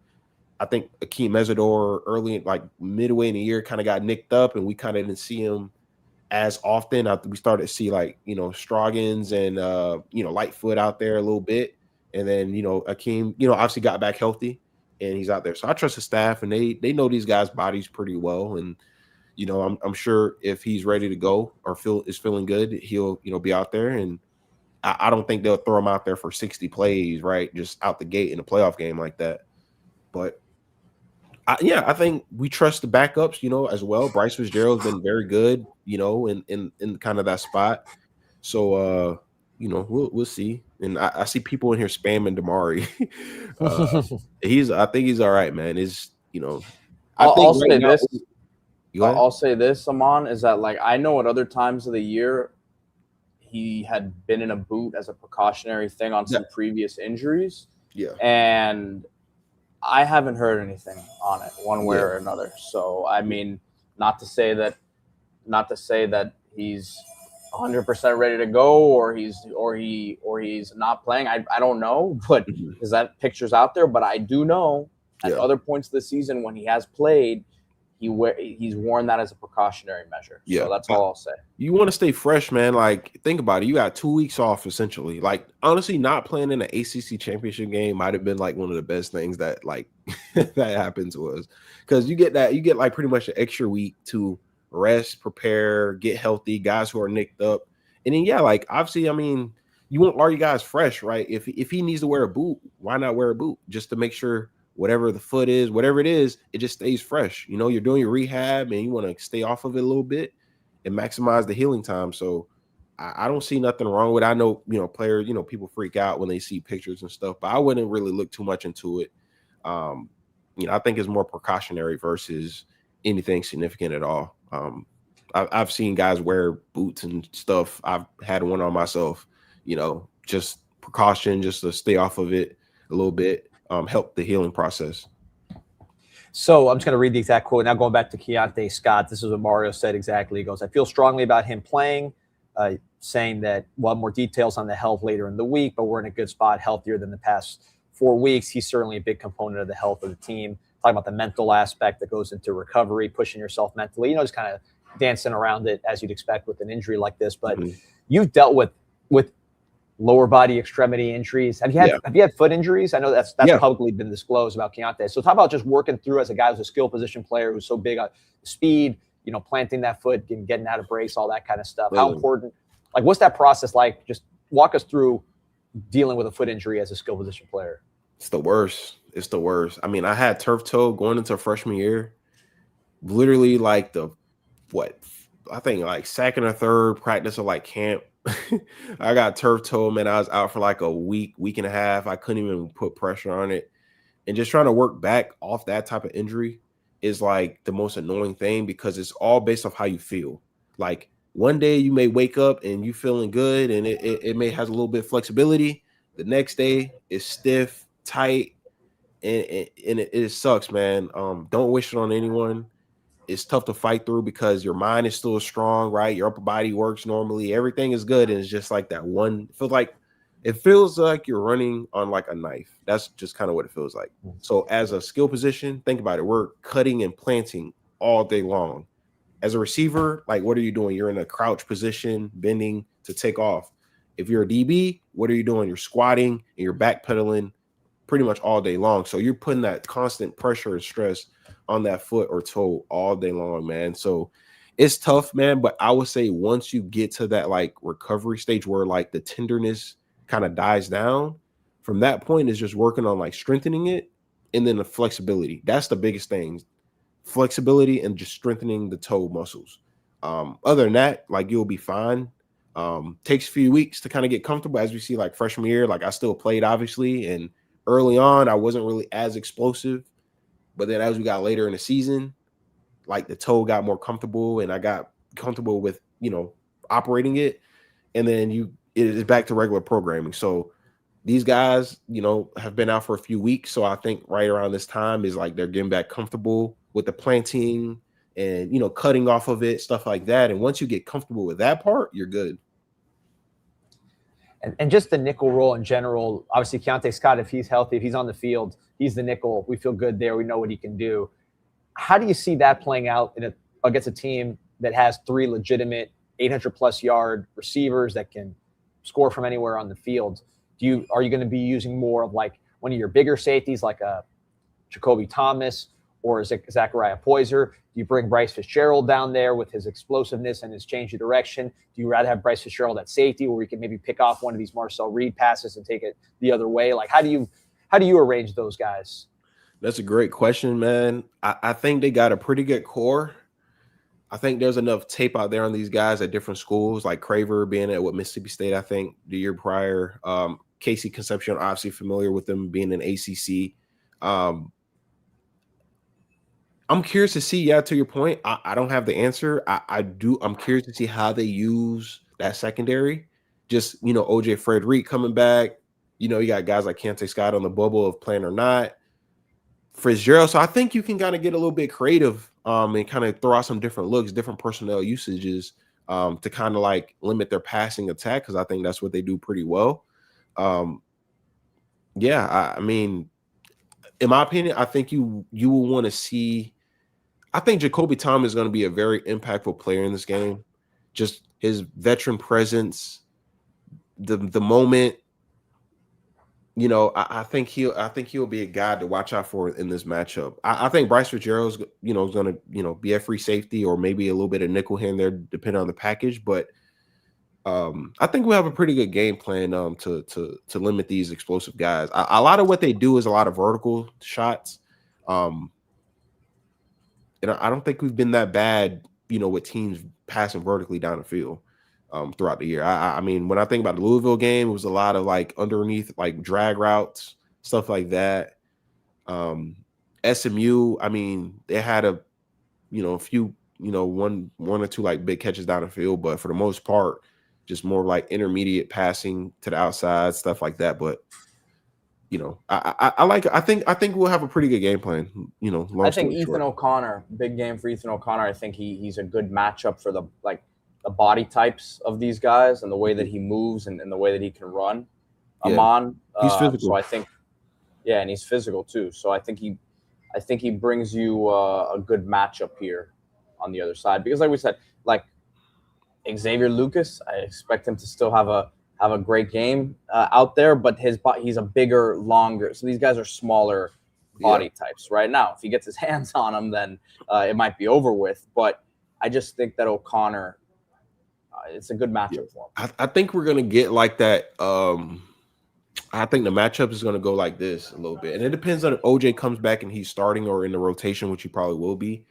I think Akeem Mesidor early, midway in the year, kind of got nicked up, and we kind of didn't see him as often. We started to see Stroggins and Lightfoot out there a little bit, and then Akeem obviously got back healthy and he's out there. So I trust the staff, and they know these guys' bodies pretty well, and I'm sure if he's ready to go or is feeling good, he'll be out there. And I don't think they'll throw him out there for 60 plays, right, just out the gate in a playoff game like that. But I think we trust the backups, as well. Bryce Fitzgerald's been very good, in kind of that spot. So we'll see. And I see people in here spamming Damari. I think he's all right, man. I'll say this. I'll say this, Ahmmon, is that I know at other times of the year he had been in a boot as a precautionary thing on some previous injuries. Yeah. And I haven't heard anything on it one way or another. So I mean, not to say that he's 100% ready to go or he's not playing. I don't know, but because that picture's out there. But I do know at other points of the season when he has played, he's worn that as a precautionary measure. Yeah, so that's all I'll say. You want to stay fresh, man. Think about it. You got 2 weeks off, essentially. Honestly, not playing in an ACC championship game might have been one of the best things that that happened to us, because you get pretty much an extra week to rest, prepare, get healthy. Guys who are nicked up, and then obviously, I mean, you want all you guys fresh, right? If he needs to wear a boot, why not wear a boot just to make sure whatever the foot is, whatever it is, it just stays fresh. You're doing your rehab and you want to stay off of it a little bit and maximize the healing time. So I don't see nothing wrong with it. I know, players, people freak out when they see pictures and stuff, but I wouldn't really look too much into it. I think it's more precautionary versus anything significant at all. I've seen guys wear boots and stuff. I've had one on myself, just precaution, just to stay off of it a little bit, help the healing process. So I'm just going to read the exact quote. Now going back to Keontae Scott, this is what Mario said exactly. He goes, I feel strongly about him playing, saying that we'll have more details on the health later in the week, but we're in a good spot, healthier than the past 4 weeks. He's certainly a big component of the health of the team. Talking about the mental aspect that goes into recovery, pushing yourself mentally, just kind of dancing around it as you'd expect with an injury like this. But you've dealt with lower body extremity injuries. Have you had foot injuries? I know that's publicly been disclosed about Keontae. So talk about just working through as a guy who's a skill position player who's so big on speed, planting that foot and getting out of breaks, all that kind of stuff. How important, like what's that process like? Just walk us through dealing with a foot injury as a skill position player. It's the worst. It's the worst. I mean, I had turf toe going into freshman year, literally like I think like second or third practice of like camp. I got turf toe, man. I was out for like a week and a half. I couldn't even put pressure on it. And just trying to work back off that type of injury is like the most annoying thing because it's all based off how you feel. Like one day you may wake up and you feeling good and it may has a little bit of flexibility. The next day it's stiff, tight, and it sucks, man. Don't wish it on anyone. It's tough to fight through because your mind is still strong, right? Your upper body works normally. Everything is good. And it's just like that one. It feels like you're running on like a knife. That's just kind of what it feels like. So as a skill position, think about it. We're cutting and planting all day long. As a receiver, like what are you doing? You're in a crouch position, bending to take off. If you're a DB, what are you doing? You're squatting and you're backpedaling pretty much all day long. So you're putting that constant pressure and stress on that foot or toe all day long, man. So it's tough, man. But I would say once you get to that like recovery stage where like the tenderness kind of dies down, from that point is just working on like strengthening it and then the flexibility. That's the biggest thing. Flexibility and just strengthening the toe muscles. Other than that, like you'll be fine. Takes a few weeks to kind of get comfortable. As we see like freshman year, like I still played obviously, and early on I wasn't really as explosive. But then as we got later in the season, like the toe got more comfortable and I got comfortable with, operating it. And then it is back to regular programming. So these guys, have been out for a few weeks. So I think right around this time is like they're getting back comfortable with the planting and, cutting off of it, stuff like that. And once you get comfortable with that part, you're good. And just the nickel role in general, obviously Keontae Scott, if he's healthy, if he's on the field, he's the nickel. We feel good there. We know what he can do. How do you see that playing out against a team that has 3 legitimate 800-plus yard receivers that can score from anywhere on the field? Are you going to be using more of like one of your bigger safeties like a Jacoby Thomas or Zachariah Poyser? Do you bring Bryce Fitzgerald down there with his explosiveness and his change of direction? Do you rather have Bryce Fitzgerald at safety where he can maybe pick off one of these Marcel Reed passes and take it the other way? Like, how do you arrange those guys? That's a great question, man. I think they got a pretty good core. I think there's enough tape out there on these guys at different schools, like Craver being at Mississippi State, I think, the year prior. Casey Concepcion, obviously familiar with them being in ACC. I'm curious to see, to your point, I don't have the answer. I'm curious to see how they use that secondary. Just, OJ Frederick coming back. You got guys like Keontae Scott on the bubble of playing or not. Fitzgerald. So I think you can kind of get a little bit creative and kind of throw out some different looks, different personnel usages to kind of like limit their passing attack, because I think that's what they do pretty well. I mean, in my opinion, I think you will want to see. I think Jacoby Thomas is going to be a very impactful player in this game. Just his veteran presence, the moment. I think he'll be a guy to watch out for in this matchup. I think Bryce Fitzgerald's is going to be a free safety or maybe a little bit of nickel here and there depending on the package. But I think we have a pretty good game plan to limit these explosive guys. A lot of what they do is a lot of vertical shots. And I don't think we've been that bad, with teams passing vertically down the field throughout the year. I mean, when I think about the Louisville game, it was a lot of like underneath, like drag routes, stuff like that. SMU, I mean, they had a a few, one or two like big catches down the field, but for the most part, just more like intermediate passing to the outside, stuff like that. But I think we'll have a pretty good game plan. I think Ethan O'Connor, big game for Ethan O'Connor. I think he's a good matchup for the body types of these guys and the way that he moves and the way that he can run. Yeah. Ahmmon, he's physical. So I think, and he's physical too. So I think he brings you a good matchup here on the other side, because like we said, like Xavier Lucas, I expect him to still have a great game out there, but he's a bigger, longer. So these guys are smaller body types right now. If he gets his hands on them, then it might be over with. But I just think that O'Connor, it's a good matchup for him. I think we're gonna get like that. I think the matchup is gonna go like this a little bit, and it depends on if OJ comes back and he's starting or in the rotation, which he probably will be.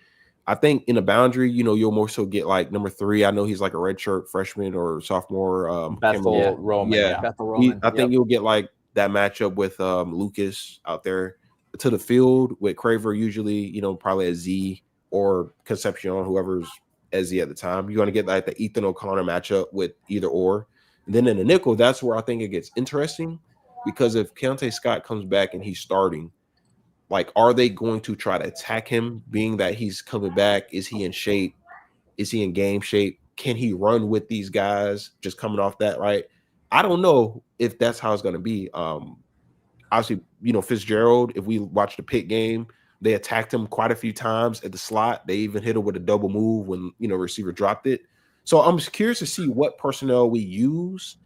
I think in the boundary, you'll more so get like number 3. I know he's like a redshirt freshman or sophomore. Bethel Roman. Yeah. Bethel Roman. I think you'll get like that matchup with Lucas out there to the field with Craver, usually, probably a Z or Concepcion, whoever's Ezzy at the time. You're going to get like the Ethan O'Connor matchup with either or. And then in the nickel, that's where I think it gets interesting, because if Keontae Scott comes back and he's starting, like, are they going to try to attack him, being that he's coming back? Is he in shape? Is he in game shape? Can he run with these guys just coming off that, right? I don't know if that's how it's going to be. Obviously, Fitzgerald, if we watch the Pitt game, they attacked him quite a few times at the slot. They even hit him with a double move when, receiver dropped it. So I'm just curious to see what personnel we use,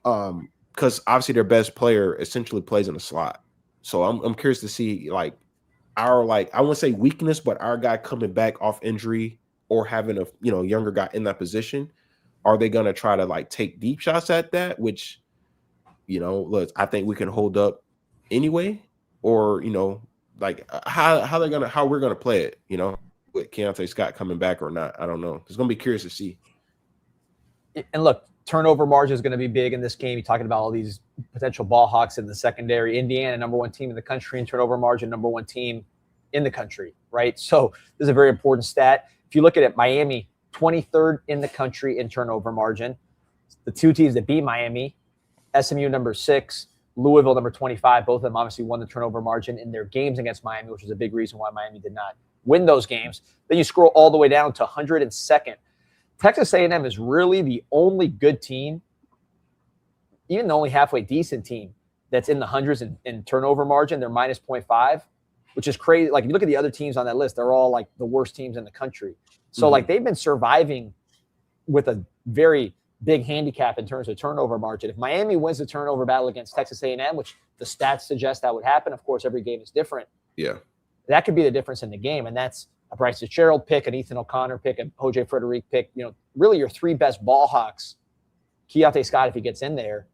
because obviously their best player essentially plays in the slot. So I'm curious to see like our, like, I wouldn't say weakness, but our guy coming back off injury or having a younger guy in that position. Are they gonna try to like take deep shots at that? Which, look, I think we can hold up anyway. Or like how we're gonna play it. With Keontae Scott coming back or not. I don't know. It's gonna be curious to see. And look, turnover margin is going to be big in this game. You're talking about all these potential ball hawks in the secondary. Indiana, number 1 team in the country in turnover margin, number 1 team in the country, right? So this is a very important stat. If you look at it, Miami, 23rd in the country in turnover margin. The 2 teams that beat Miami, SMU number 6, Louisville number 25. Both of them obviously won the turnover margin in their games against Miami, which was a big reason why Miami did not win those games. Then you scroll all the way down to 102nd. Texas A&M is really the only good team, even the only halfway decent team that's in the hundreds in turnover margin. They're minus 0.5, which is crazy. Like, you look at the other teams on that list, they're all like the worst teams in the country. So like they've been surviving with a very big handicap in terms of turnover margin. If Miami wins the turnover battle against Texas A&M, which the stats suggest that would happen, of course, every game is different. Yeah. That could be the difference in the game. And that's a Bryce Fitzgerald pick, an Ethan O'Connor pick, an OJ Frederick pick, really your 3 best ball hawks, Keontae Scott, if he gets in there,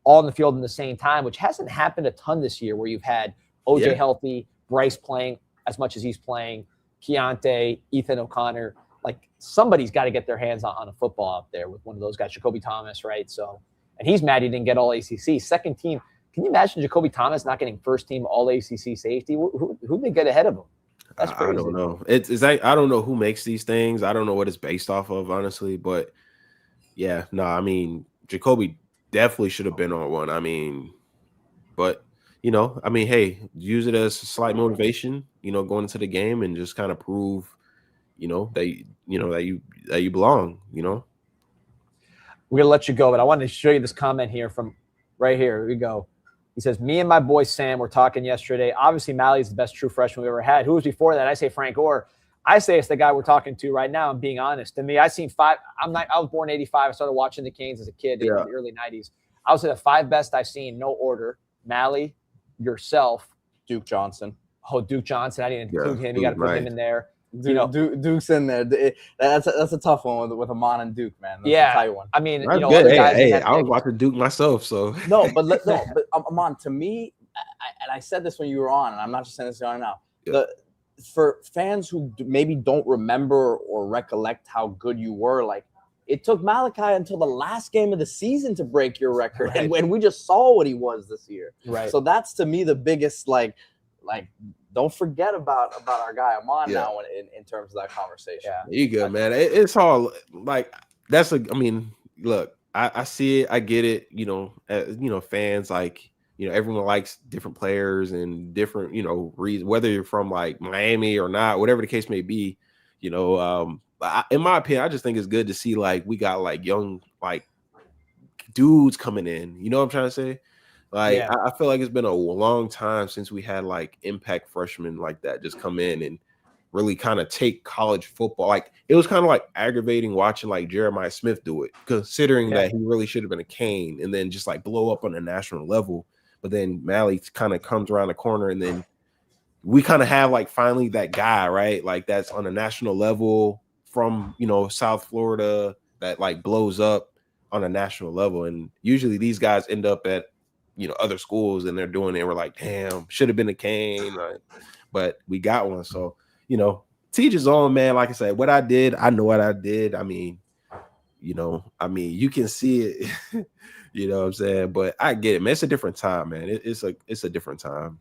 all in the field in the same time, which hasn't happened a ton this year, where you've had OJ healthy, Bryce playing as much as he's playing, Keontae, Ethan O'Connor. Like, somebody's got to get their hands on a football out there with one of those guys, Jacoby Thomas, right? So, and he's mad he didn't get all ACC. Second team, can you imagine Jacoby Thomas not getting first team all ACC safety? Who'd they get ahead of him? That's crazy. I don't know. It's like, I don't know who makes these things. I don't know what it's based off of, honestly. But yeah, no, I mean, Jacoby definitely should have been on one. I mean, but hey, use it as slight motivation, going into the game and just kind of prove, that you belong. We're gonna let you go, but I wanted to show you this comment here from right here. Here we go. He says, me and my boy Sam were talking yesterday. Obviously, Malley's the best true freshman we ever had. Who was before that? I say Frank Orr. I say it's the guy we're talking to right now. I'm being honest. To me, I was born in 85. I started watching the Canes as a kid in the early 90s. I would say the 5 best I've seen, no order: Malley, yourself, Duke Johnson. Oh, Duke Johnson. I didn't include him. You got to put him in there. Duke's in there. That's a tough one with Ahmmon and Duke, man. That's a tight one. I mean, good. I was watching Duke myself, so but Ahmmon, to me, and I said this when you were on, and I'm not just saying this on now. Yeah. For fans who maybe don't remember or recollect how good you were, like, it took Malachi until the last game of the season to break your record, and when we just saw what he was this year. Right. So that's, to me, the biggest like don't forget about our guy Ahmmon now in terms of that conversation. Yeah, you good, man. It's all like I mean, look, I see it, I get it. You know, fans like. Everyone likes different players and different, reasons, whether you're from like Miami or not, whatever the case may be, in my opinion, I just think it's good to see like we got like young, like dudes coming in, you know what I'm trying to say? Like, yeah. I feel like it's been a long time since we had like impact freshmen like that just come in and really kind of take college football. Like it was kind of like aggravating watching like Jeremiah Smith do it, considering that he really should have been a Cane and then just like blow up on a national level. But then Mally kind of comes around the corner, and then we kind of have like finally that guy, right? Like that's on a national level from South Florida that like blows up on a national level. And usually these guys end up at other schools and they're doing it. We're like, damn, should have been a Cane, but we got one. So teach his own, man. Like I said, what I did, I know what I did. I mean, you can see it. You know what I'm saying? But I get it, man. It's a different time, man. It's a different time.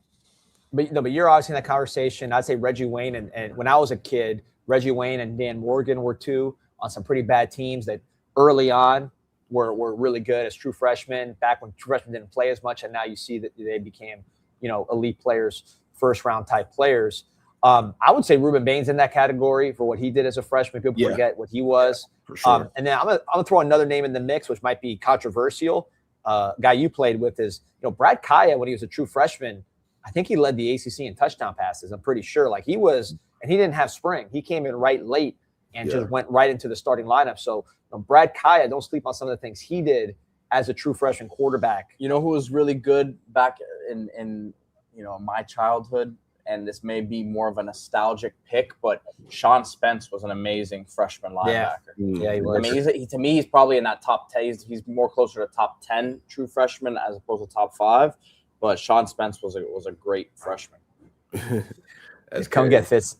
But you're obviously in that conversation. I'd say Reggie Wayne and when I was a kid, Reggie Wayne and Dan Morgan were two on some pretty bad teams that early on were really good as true freshmen, back when true freshmen didn't play as much, and now you see that they became, elite players, first round type players. I would say Ruben Bain's in that category for what he did as a freshman. People forget what he was. For sure. And then I'm gonna throw another name in the mix, which might be controversial. Guy you played with is, Brad Kaya when he was a true freshman. I think he led the ACC in touchdown passes. I'm pretty sure. Like he was, and he didn't have spring. He came in right late and just went right into the starting lineup. So Brad Kaya, don't sleep on some of the things he did as a true freshman quarterback. You know who was really good back in my childhood? And this may be more of a nostalgic pick, but Sean Spence was an amazing freshman linebacker. Yeah, he was. I mean, to me, he's probably in that top 10. He's more closer to top 10 true freshman as opposed to top 5. But Sean Spence was a great freshman. Come get Fitz.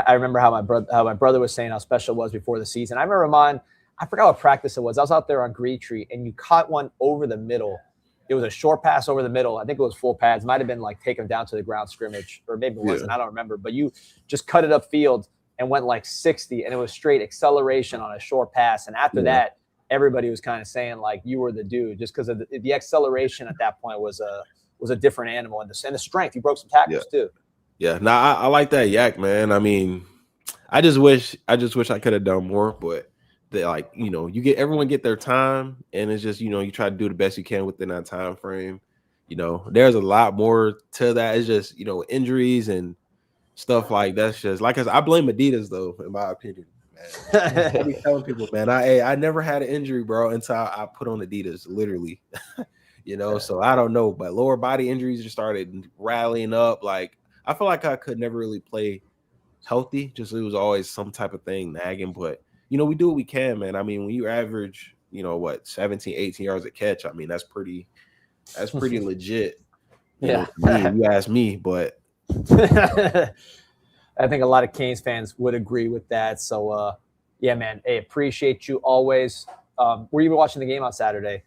I remember how my brother was saying how special it was before the season. I remember Ahmmon, I forgot what practice it was. I was out there on Green Tree, and you caught one over the middle. It was a short pass over the middle. I think it was full pads. Might have been like taken down to the ground scrimmage, or maybe it wasn't. I don't remember. But you just cut it upfield and went like 60, and it was straight acceleration on a short pass. And after that, everybody was kind of saying like you were the dude, just because of the acceleration at that point was a different animal, and the strength. You broke some tackles too. Yeah, no, I like that yak, man. I mean, I just wish I could have done more, but. Like everyone get their time, and it's just you try to do the best you can within that time frame. There's a lot more to that. It's just injuries and stuff like that's just like I blame Adidas though, in my opinion. Man. I be telling people, man, I never had an injury, bro, until I put on Adidas, literally. So I don't know, but lower body injuries just started rallying up. Like I feel like I could never really play healthy. Just it was always some type of thing nagging, but. We do what we can, man. I mean, when you average, 17, 18 yards a catch, I mean, that's pretty legit. You ask me, but I think a lot of Canes fans would agree with that. So, yeah, man, hey, appreciate you always. Were you watching the game on Saturday?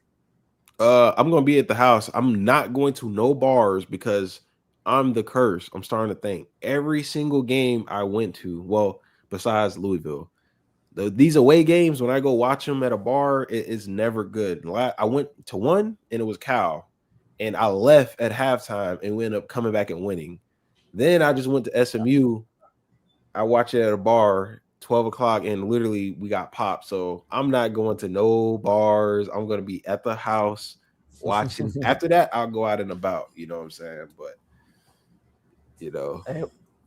I'm going to be at the house. I'm not going to no bars because I'm the curse. I'm starting to think every single game I went to, well, besides Louisville, these away games, when I go watch them at a bar, it is never good. I went to one, and it was Cal, and I left at halftime, and we ended up coming back and winning. Then I just went to SMU. I watched it at a bar, 12 o'clock, and literally we got popped. So I'm not going to no bars. I'm going to be at the house watching. After that, I'll go out and about. You know what I'm saying? But,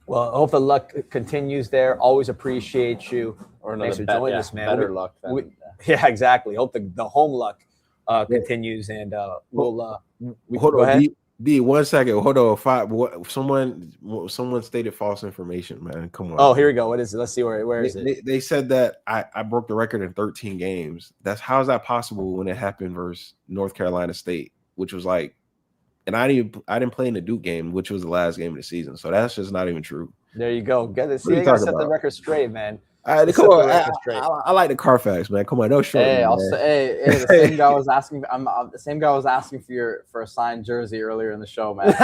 Well, I hope the luck continues there. Always appreciate you. Or thanks for joining us, man. Better luck. Yeah, exactly. Hope the home luck continues, and we'll hold go on. ahead. D, 1 second. Hold on. Someone stated false information, man. Come on. Oh, here we go. What is it? Let's see where is it? They said that I broke the record in 13 games. How is that possible when it happened versus North Carolina State, which was like. And I didn't play in the Duke game, which was the last game of the season. So that's just not even true. There you go. Get it. See, you gotta set the record straight, man. Come on. I like the Carfax, man. Come on, no short. Hey, the same guy was asking. The same guy was asking for a signed jersey earlier in the show, man.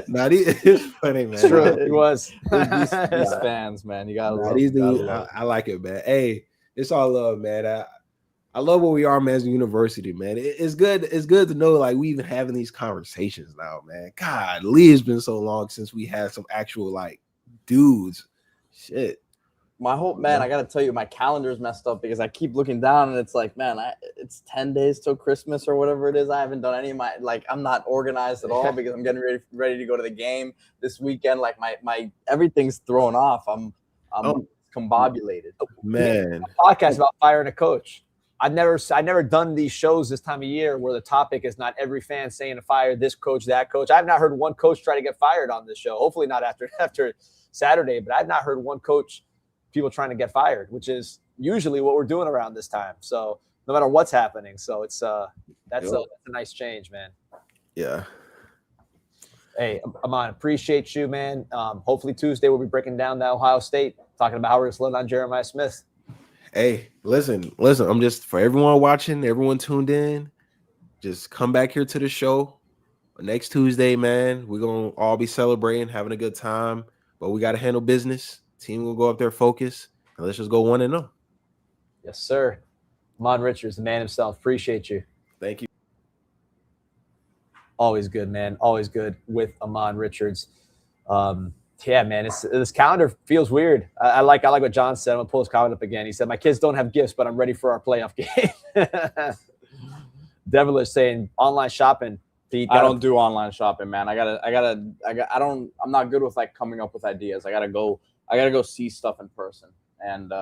Nah, it's funny, man. It's true. He was. these fans, man. You gotta Nah, love these them. dudes, I like it, man. Hey, it's all love, man. I love where we are, man, as a university, man. It's good. It's good to know, like, we even having these conversations now, man. God, Lee, it's been so long since we had some actual, like, dudes. Shit. My whole man, I gotta tell you, my calendar's messed up because I keep looking down and it's like, man, it's 10 days till Christmas or whatever it is. I haven't done any of my, like, I'm not organized at all because I'm getting ready to go to the game this weekend. Like my everything's thrown off. I'm combobulated. Man, Podcast about firing a coach. I've never done these shows this time of year where the topic is not every fan saying to fire this coach, that coach. I've not heard one coach try to get fired on this show. Hopefully not after Saturday, but I've not heard one coach, people trying to get fired, which is usually what we're doing around this time. So no matter what's happening. So it's that's a nice change, man. Yeah. Hey, Ahmmon, appreciate you, man. Hopefully Tuesday we'll be breaking down the Ohio State, talking about how we're going to slow down Jeremiah Smith. Hey, listen. I'm just, for everyone watching, everyone tuned in, just come back here to the show next Tuesday, man. We're going to all be celebrating, having a good time, but we got to handle business. Team will go up there, focus, and let's just go 1-0. Yes, sir. Ahmmon Richards, the man himself. Appreciate you. Thank you. Always good, man. Always good with Ahmmon Richards. Yeah, man, this calendar feels weird. I like what John said. I'm going to pull his comment up again. He said, my kids don't have gifts, but I'm ready for our playoff game. Devilish saying online shopping. Pete, I don't do online shopping, man. I'm not good with, like, coming up with ideas. I gotta go see stuff in person and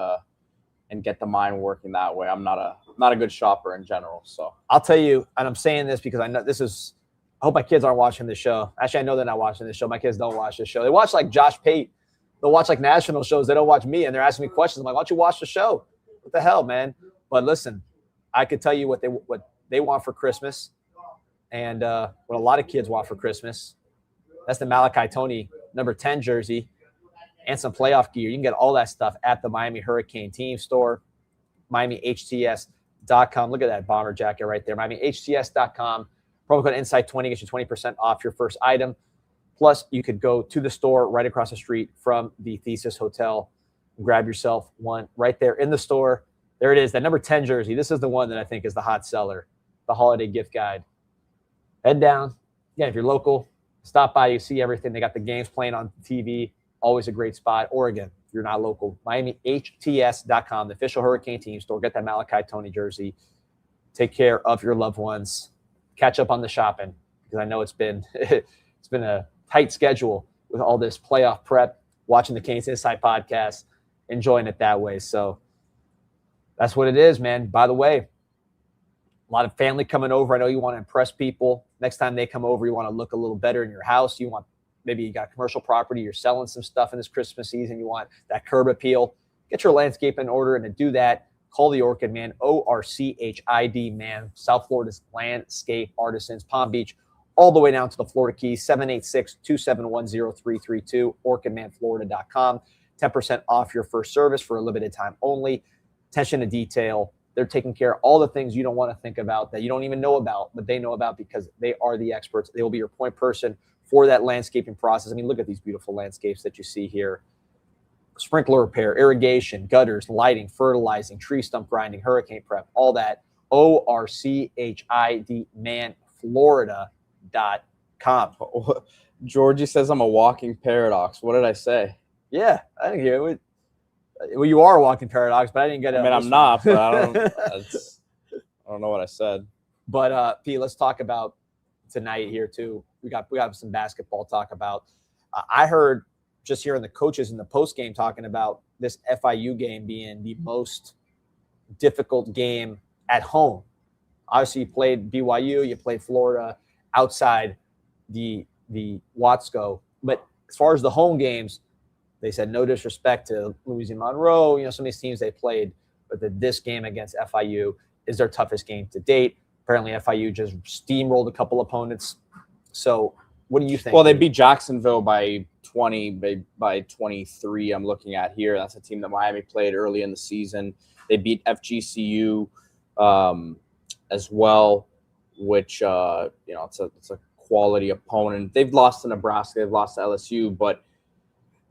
get the mind working that way. I'm not a good shopper in general. So I'll tell you, and I'm saying this because I know I hope my kids aren't watching this show. Actually, I know they're not watching this show. My kids don't watch this show. They watch, like, Josh Pate. They'll watch, like, national shows. They don't watch me, and they're asking me questions. I'm like, why don't you watch the show? What the hell, man? But listen, I could tell you what they want for Christmas, and what a lot of kids want for Christmas. That's the Malachi Tony number 10 jersey and some playoff gear. You can get all that stuff at the Miami Hurricane team store, MiamiHTS.com. Look at that bomber jacket right there, MiamiHTS.com. Promo code INSIGHT20 gets you 20% off your first item. Plus, you could go to the store right across the street from the Thesis Hotel and grab yourself one right there in the store. There it is, that number 10 jersey. This is the one that I think is the hot seller, the holiday gift guide. Head down. Yeah, if you're local, stop by. You see everything. They got the games playing on TV. Always a great spot. Or, again, if you're not local, MiamiHTS.com, the official Hurricane team store. Get that Malachi Tony jersey. Take care of your loved ones. Catch up on the shopping, because I know it's been a tight schedule with all this playoff prep, watching the CanesInSight podcast, enjoying it that way. So that's what it is, man. By the way, a lot of family coming over. I know you want to impress people. Next time they come over, you want to look a little better in your house. Maybe you got commercial property. You're selling some stuff in this Christmas season. You want that curb appeal. Get your landscape in order, and to do that, call the Orchid Man, ORCHID Man, South Florida's landscape artisans, Palm Beach, all the way down to the Florida Keys, 786-271-0332, OrchidManFlorida.com. 10% off your first service for a limited time only. Attention to detail. They're taking care of all the things you don't want to think about, that you don't even know about, but they know about because they are the experts. They will be your point person for that landscaping process. I mean, look at these beautiful landscapes that you see here. Sprinkler repair, irrigation, gutters, lighting, fertilizing, tree stump grinding, hurricane prep, all that. ORCHID manflorida.com. Georgie says I'm a walking paradox. What did I say? Yeah, I didn't hear it. Well, you are a walking paradox, but I didn't get it. I mean, I'm not, but I don't know what I said. But Pete, let's talk about tonight here too. We got some basketball to talk about. I heard just hearing the coaches in the post game talking about this FIU game being the most difficult game at home. Obviously, you played BYU, you played Florida outside the Watsco, but as far as the home games, they said no disrespect to Louisiana Monroe, some of these teams they played, but this game against FIU is their toughest game to date. Apparently, FIU just steamrolled a couple opponents. So, what do you think? Well, they beat Jacksonville by 23. I'm looking at here. That's a team that Miami played early in the season. They beat FGCU as well, which it's a quality opponent. They've lost to Nebraska, they've lost to LSU, but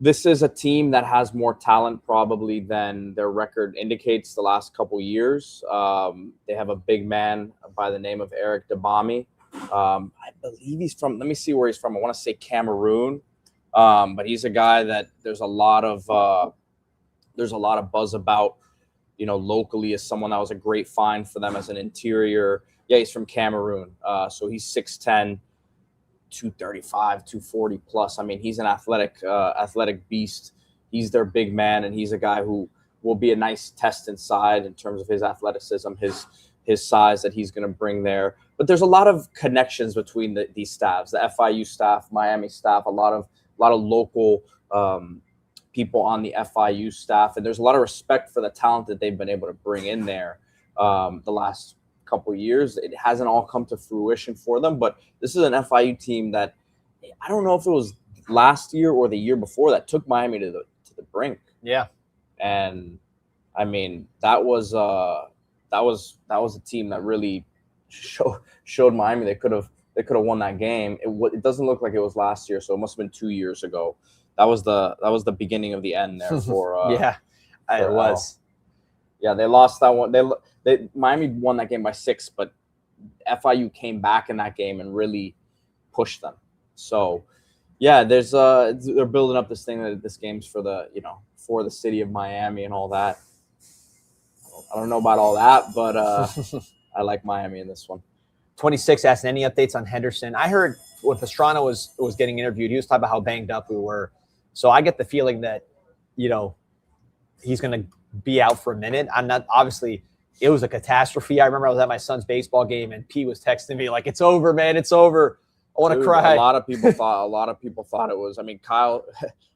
this is a team that has more talent probably than their record indicates the last couple years. They have a big man by the name of Eric Dabami. I believe he's from, let me see where he's from. I want to say Cameroon. But he's a guy that there's a lot of buzz about, you know, locally as someone that was a great find for them as an interior. Yeah, he's from Cameroon. So he's 6'10", 235, 240 plus. I mean, he's an athletic beast. He's their big man, and he's a guy who will be a nice test inside in terms of his athleticism, his size that he's going to bring there. But there's a lot of connections between these staffs, the FIU staff, Miami staff, a lot of local people on the FIU staff, and there's a lot of respect for the talent that they've been able to bring in there the last couple of years. It hasn't all come to fruition for them, but this is an FIU team that I don't know if it was last year or the year before that took Miami to the brink. Yeah, and I mean that was a team that really showed Miami they could have won that game. It doesn't look like it was last year, so it must have been 2 years ago. That was the beginning of the end there for it was. Yeah, they lost that one. Miami won that game by 6, but FIU came back in that game and really pushed them. So yeah, there's they're building up this thing that this game's for the city of Miami and all that. I don't know about all that, but I like Miami in this one. 26 asked any updates on Henderson. I heard when Pastrana was getting interviewed, he was talking about how banged up we were. So I get the feeling that, you know, he's going to be out for a minute. I'm not, obviously it was a catastrophe. I remember I was at my son's baseball game and P was texting me like, "It's over, man. It's over. I want to cry." A lot of people thought it was, I mean, Kyle,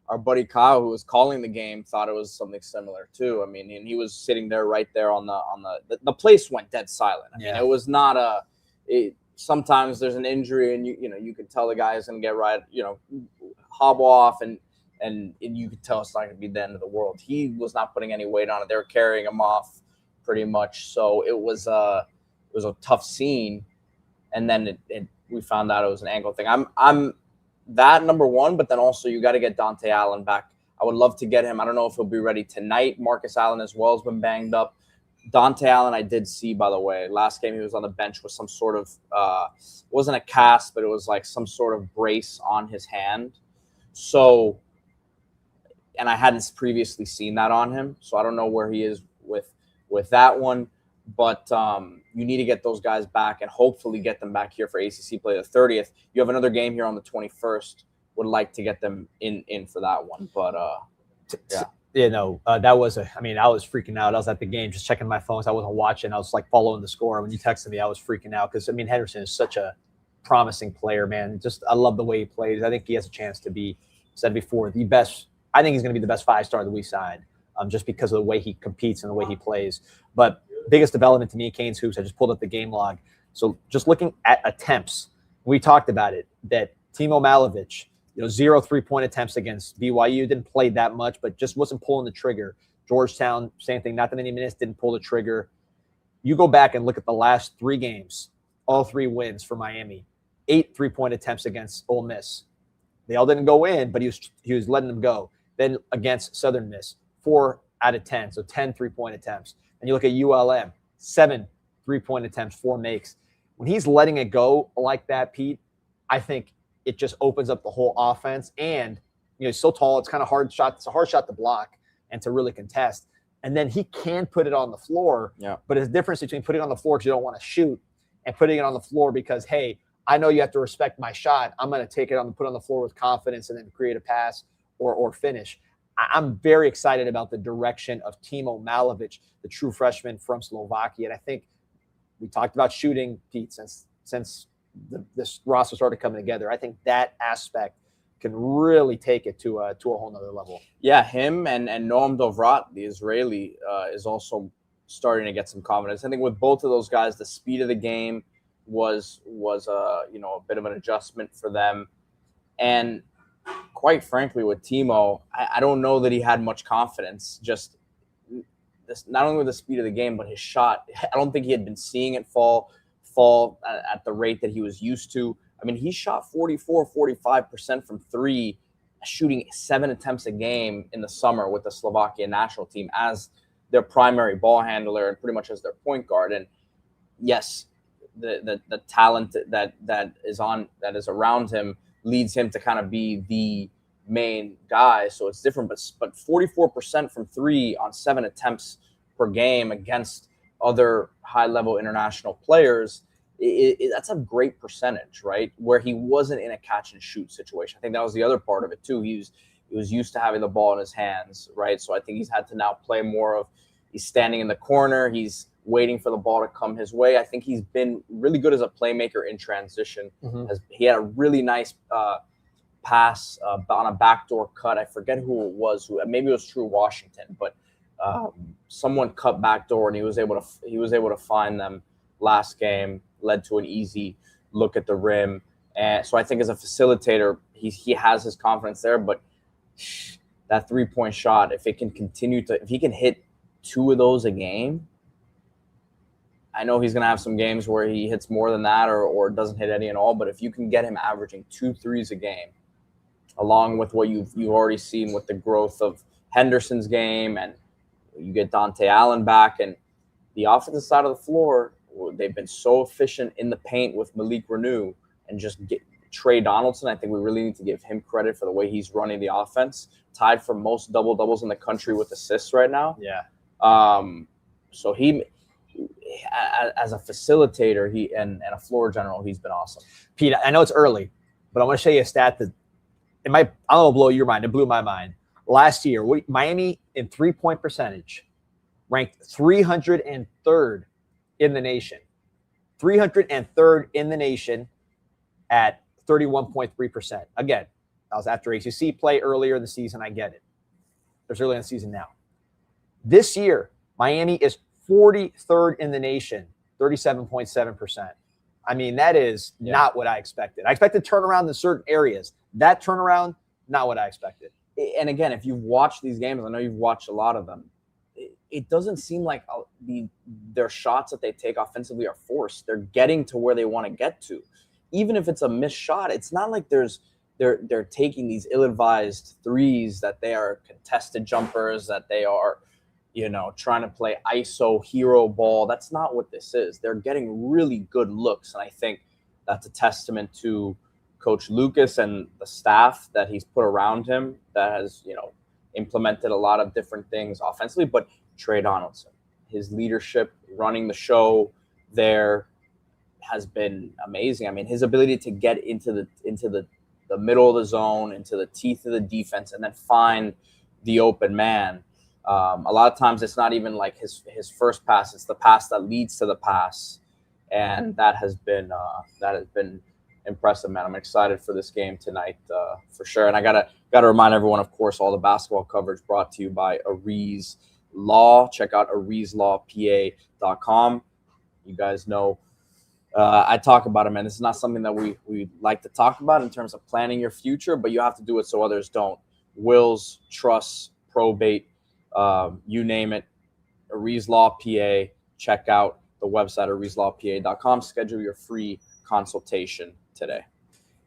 our buddy Kyle, who was calling the game, thought it was something similar too. I mean, and he was sitting there right there on the place went dead silent. I mean, it was not sometimes there's an injury and you can tell the guy is going to get right, hobble off and you could tell it's not going to be the end of the world. He was not putting any weight on it. They were carrying him off pretty much. So it was a tough scene. And then we found out it was an ankle thing. I'm that number one, but then also you got to get Dante Allen back. I would love to get him. I don't know if he'll be ready tonight. Marcus Allen as well has been banged up. Dante Allen, I did see, by the way, last game he was on the bench with some sort of it wasn't a cast, but it was like some sort of brace on his hand. So, and I hadn't previously seen that on him, so I don't know where he is with that one. But you need to get those guys back and hopefully get them back here for ACC play the 30th. You have another game here on the 21st. Would like to get them in for that one, but yeah. That was I was freaking out. I was at the game just checking my phone. So I wasn't watching. I was like following the score. When you texted me, I was freaking out because Henderson is such a promising player, man. I love the way he plays. I think he has a chance to be, said before, the best. I think he's going to be the best 5-star that we signed, just because of the way he competes and the way he plays. But biggest development to me, Canes Hoops, I just pulled up the game log. So just looking at attempts, we talked about it, that Timo Malovich, 0 3-point attempts against BYU, didn't play that much, but just wasn't pulling the trigger. Georgetown, same thing, not that many minutes, didn't pull the trigger. You go back and look at the last 3 games, all 3 wins for Miami, 8 3-point attempts against Ole Miss. They all didn't go in, but he was letting them go. Then against Southern Miss, 4 out of 10, so 10 3-point attempts. And you look at ULM, 7 3-point attempts, 4 makes. When he's letting it go like that, Pete, I think it just opens up the whole offense. And he's so tall, it's kind of hard shot. It's a hard shot to block and to really contest. And then he can put it on the floor. Yeah. But there's a difference between putting it on the floor because you don't want to shoot and putting it on the floor because, hey, I know you have to respect my shot. I'm going to take it on and put it on the floor with confidence and then create a pass or finish. I'm very excited about the direction of Timo Malovich, the true freshman from Slovakia. And I think we talked about shooting, Pete, since this roster started coming together. I think that aspect can really take it to a whole nother level. Yeah, him and Noam Dovrat, the Israeli, is also starting to get some confidence. I think with both of those guys, the speed of the game was a bit of an adjustment for them. And quite frankly, with Timo, I don't know that he had much confidence. Just not only with the speed of the game, but his shot. I don't think he had been seeing it fall at the rate that he was used to. I mean, he shot 45% from three, shooting 7 attempts a game in the summer with the Slovakian national team as their primary ball handler and pretty much as their point guard. And yes, the talent that is around him leads him to kind of be the main guy. So it's different, but 44% from three on 7 attempts per game against other high-level international players, that's a great percentage, right? Where he wasn't in a catch-and-shoot situation. I think that was the other part of it, too. He was used to having the ball in his hands, right? So I think he's had to now play more of he's standing in the corner. He's waiting for the ball to come his way. I think he's been really good as a playmaker in transition. He had a really nice pass on a backdoor cut. I forget who it was. Maybe it was True Washington, but someone cut backdoor and he was able to find them last game. Led to an easy look at the rim, and so I think as a facilitator, he has his confidence there. But that 3-point shot, if he can hit 2 of those a game, I know he's going to have some games where he hits more than that or doesn't hit any at all. But if you can get him averaging 2 threes a game, along with what you've already seen with the growth of Henderson's game, and you get Dante Allen back, and the offensive side of the floor, they've been so efficient in the paint with Malik Renew and just get Trey Donaldson. I think we really need to give him credit for the way he's running the offense. Tied for most double-doubles in the country with assists right now. Yeah. So he, as a facilitator, and a floor general, he's been awesome. Pete, I know it's early, but I want to show you a stat that it might, I don't know, blow your mind. It blew my mind. Last year, Miami in 3-point percentage ranked 303rd in the nation. 303rd in the nation at 31.3%. Again, that was after ACC play earlier in the season. I get it. There's early in the season now. This year, Miami is 43rd in the nation, 37.7%. I mean, that is not what I expected. I expected turnaround in certain areas. That turnaround, not what I expected. And again, if you've watched these games, I know you've watched a lot of them, it doesn't seem like their shots that they take offensively are forced. They're getting to where they want to get to. Even if it's a missed shot, it's not like they're taking these ill-advised threes that they are contested jumpers, that they are, trying to play ISO hero ball. That's not what this is. They're getting really good looks, and I think that's a testament to Coach Lucas and the staff that he's put around him that has, implemented a lot of different things offensively. But Trey Donaldson, his leadership, running the show there has been amazing. I mean, his ability to get into the middle of the zone, into the teeth of the defense, and then find the open man. A lot of times it's not even like his first pass; it's the pass that leads to the pass, and that has been impressive, man. I'm excited for this game tonight, for sure. And I gotta remind everyone, of course, all the basketball coverage brought to you by Aries Law. Check out AriesLawPA.com. You guys know I talk about it, man. This is not something that we like to talk about in terms of planning your future, but you have to do it so others don't. Wills, trusts, probate, you name it. Aries Law PA. Check out the website AriesLawPA.com. Schedule your free consultation today.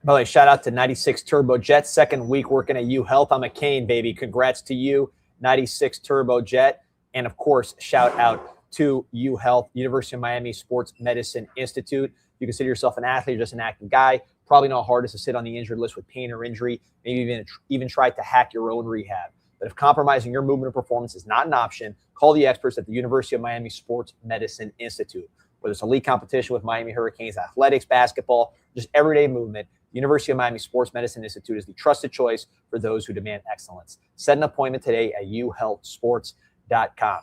By the way, shout out to 96 Turbo Jet. Second week working at UHealth. I'm a Kane, baby. Congrats to you, 96 Turbo Jet. And of course, shout out to UHealth, University of Miami Sports Medicine Institute. You consider yourself an athlete or just an active guy, probably know how hard it is to sit on the injured list with pain or injury, maybe even try to hack your own rehab. But if compromising your movement or performance is not an option, call the experts at the University of Miami Sports Medicine Institute. Whether it's a league competition with Miami Hurricanes, athletics, basketball, just everyday movement, the University of Miami Sports Medicine Institute is the trusted choice for those who demand excellence. Set an appointment today at uhealthsports.com.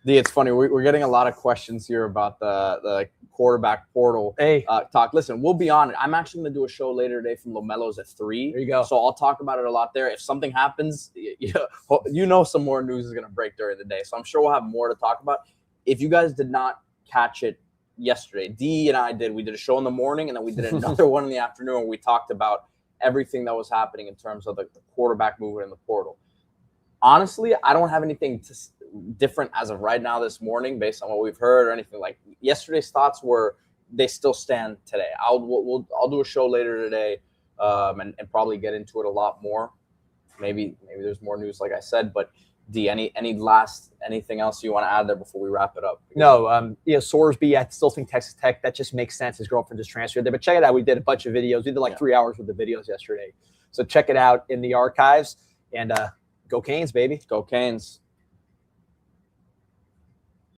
D, it's funny. We're getting a lot of questions here about the quarterback portal talk. Listen, we'll be on it. I'm actually going to do a show later today from LaMelo's at 3. There you go. So I'll talk about it a lot there. If something happens, some more news is going to break during the day. So I'm sure we'll have more to talk about. If you guys did not catch it yesterday, D and I did. We did a show in the morning, and then we did another one in the afternoon where we talked about everything that was happening in terms of the quarterback movement in the portal. Honestly, I don't have anything different as of right now this morning based on what we've heard or anything. Like yesterday's thoughts were they still stand today. I'll do a show later today, and probably get into it a lot more. Maybe there's more news, like I said. But D, anything else you want to add there before we wrap it up? No, Sorsby, I still think Texas Tech, that just makes sense. His girlfriend just transferred there. But check it out. We did a bunch of videos. We did like 3 hours with the videos yesterday. So check it out in the archives. And go Canes, baby. Go Canes.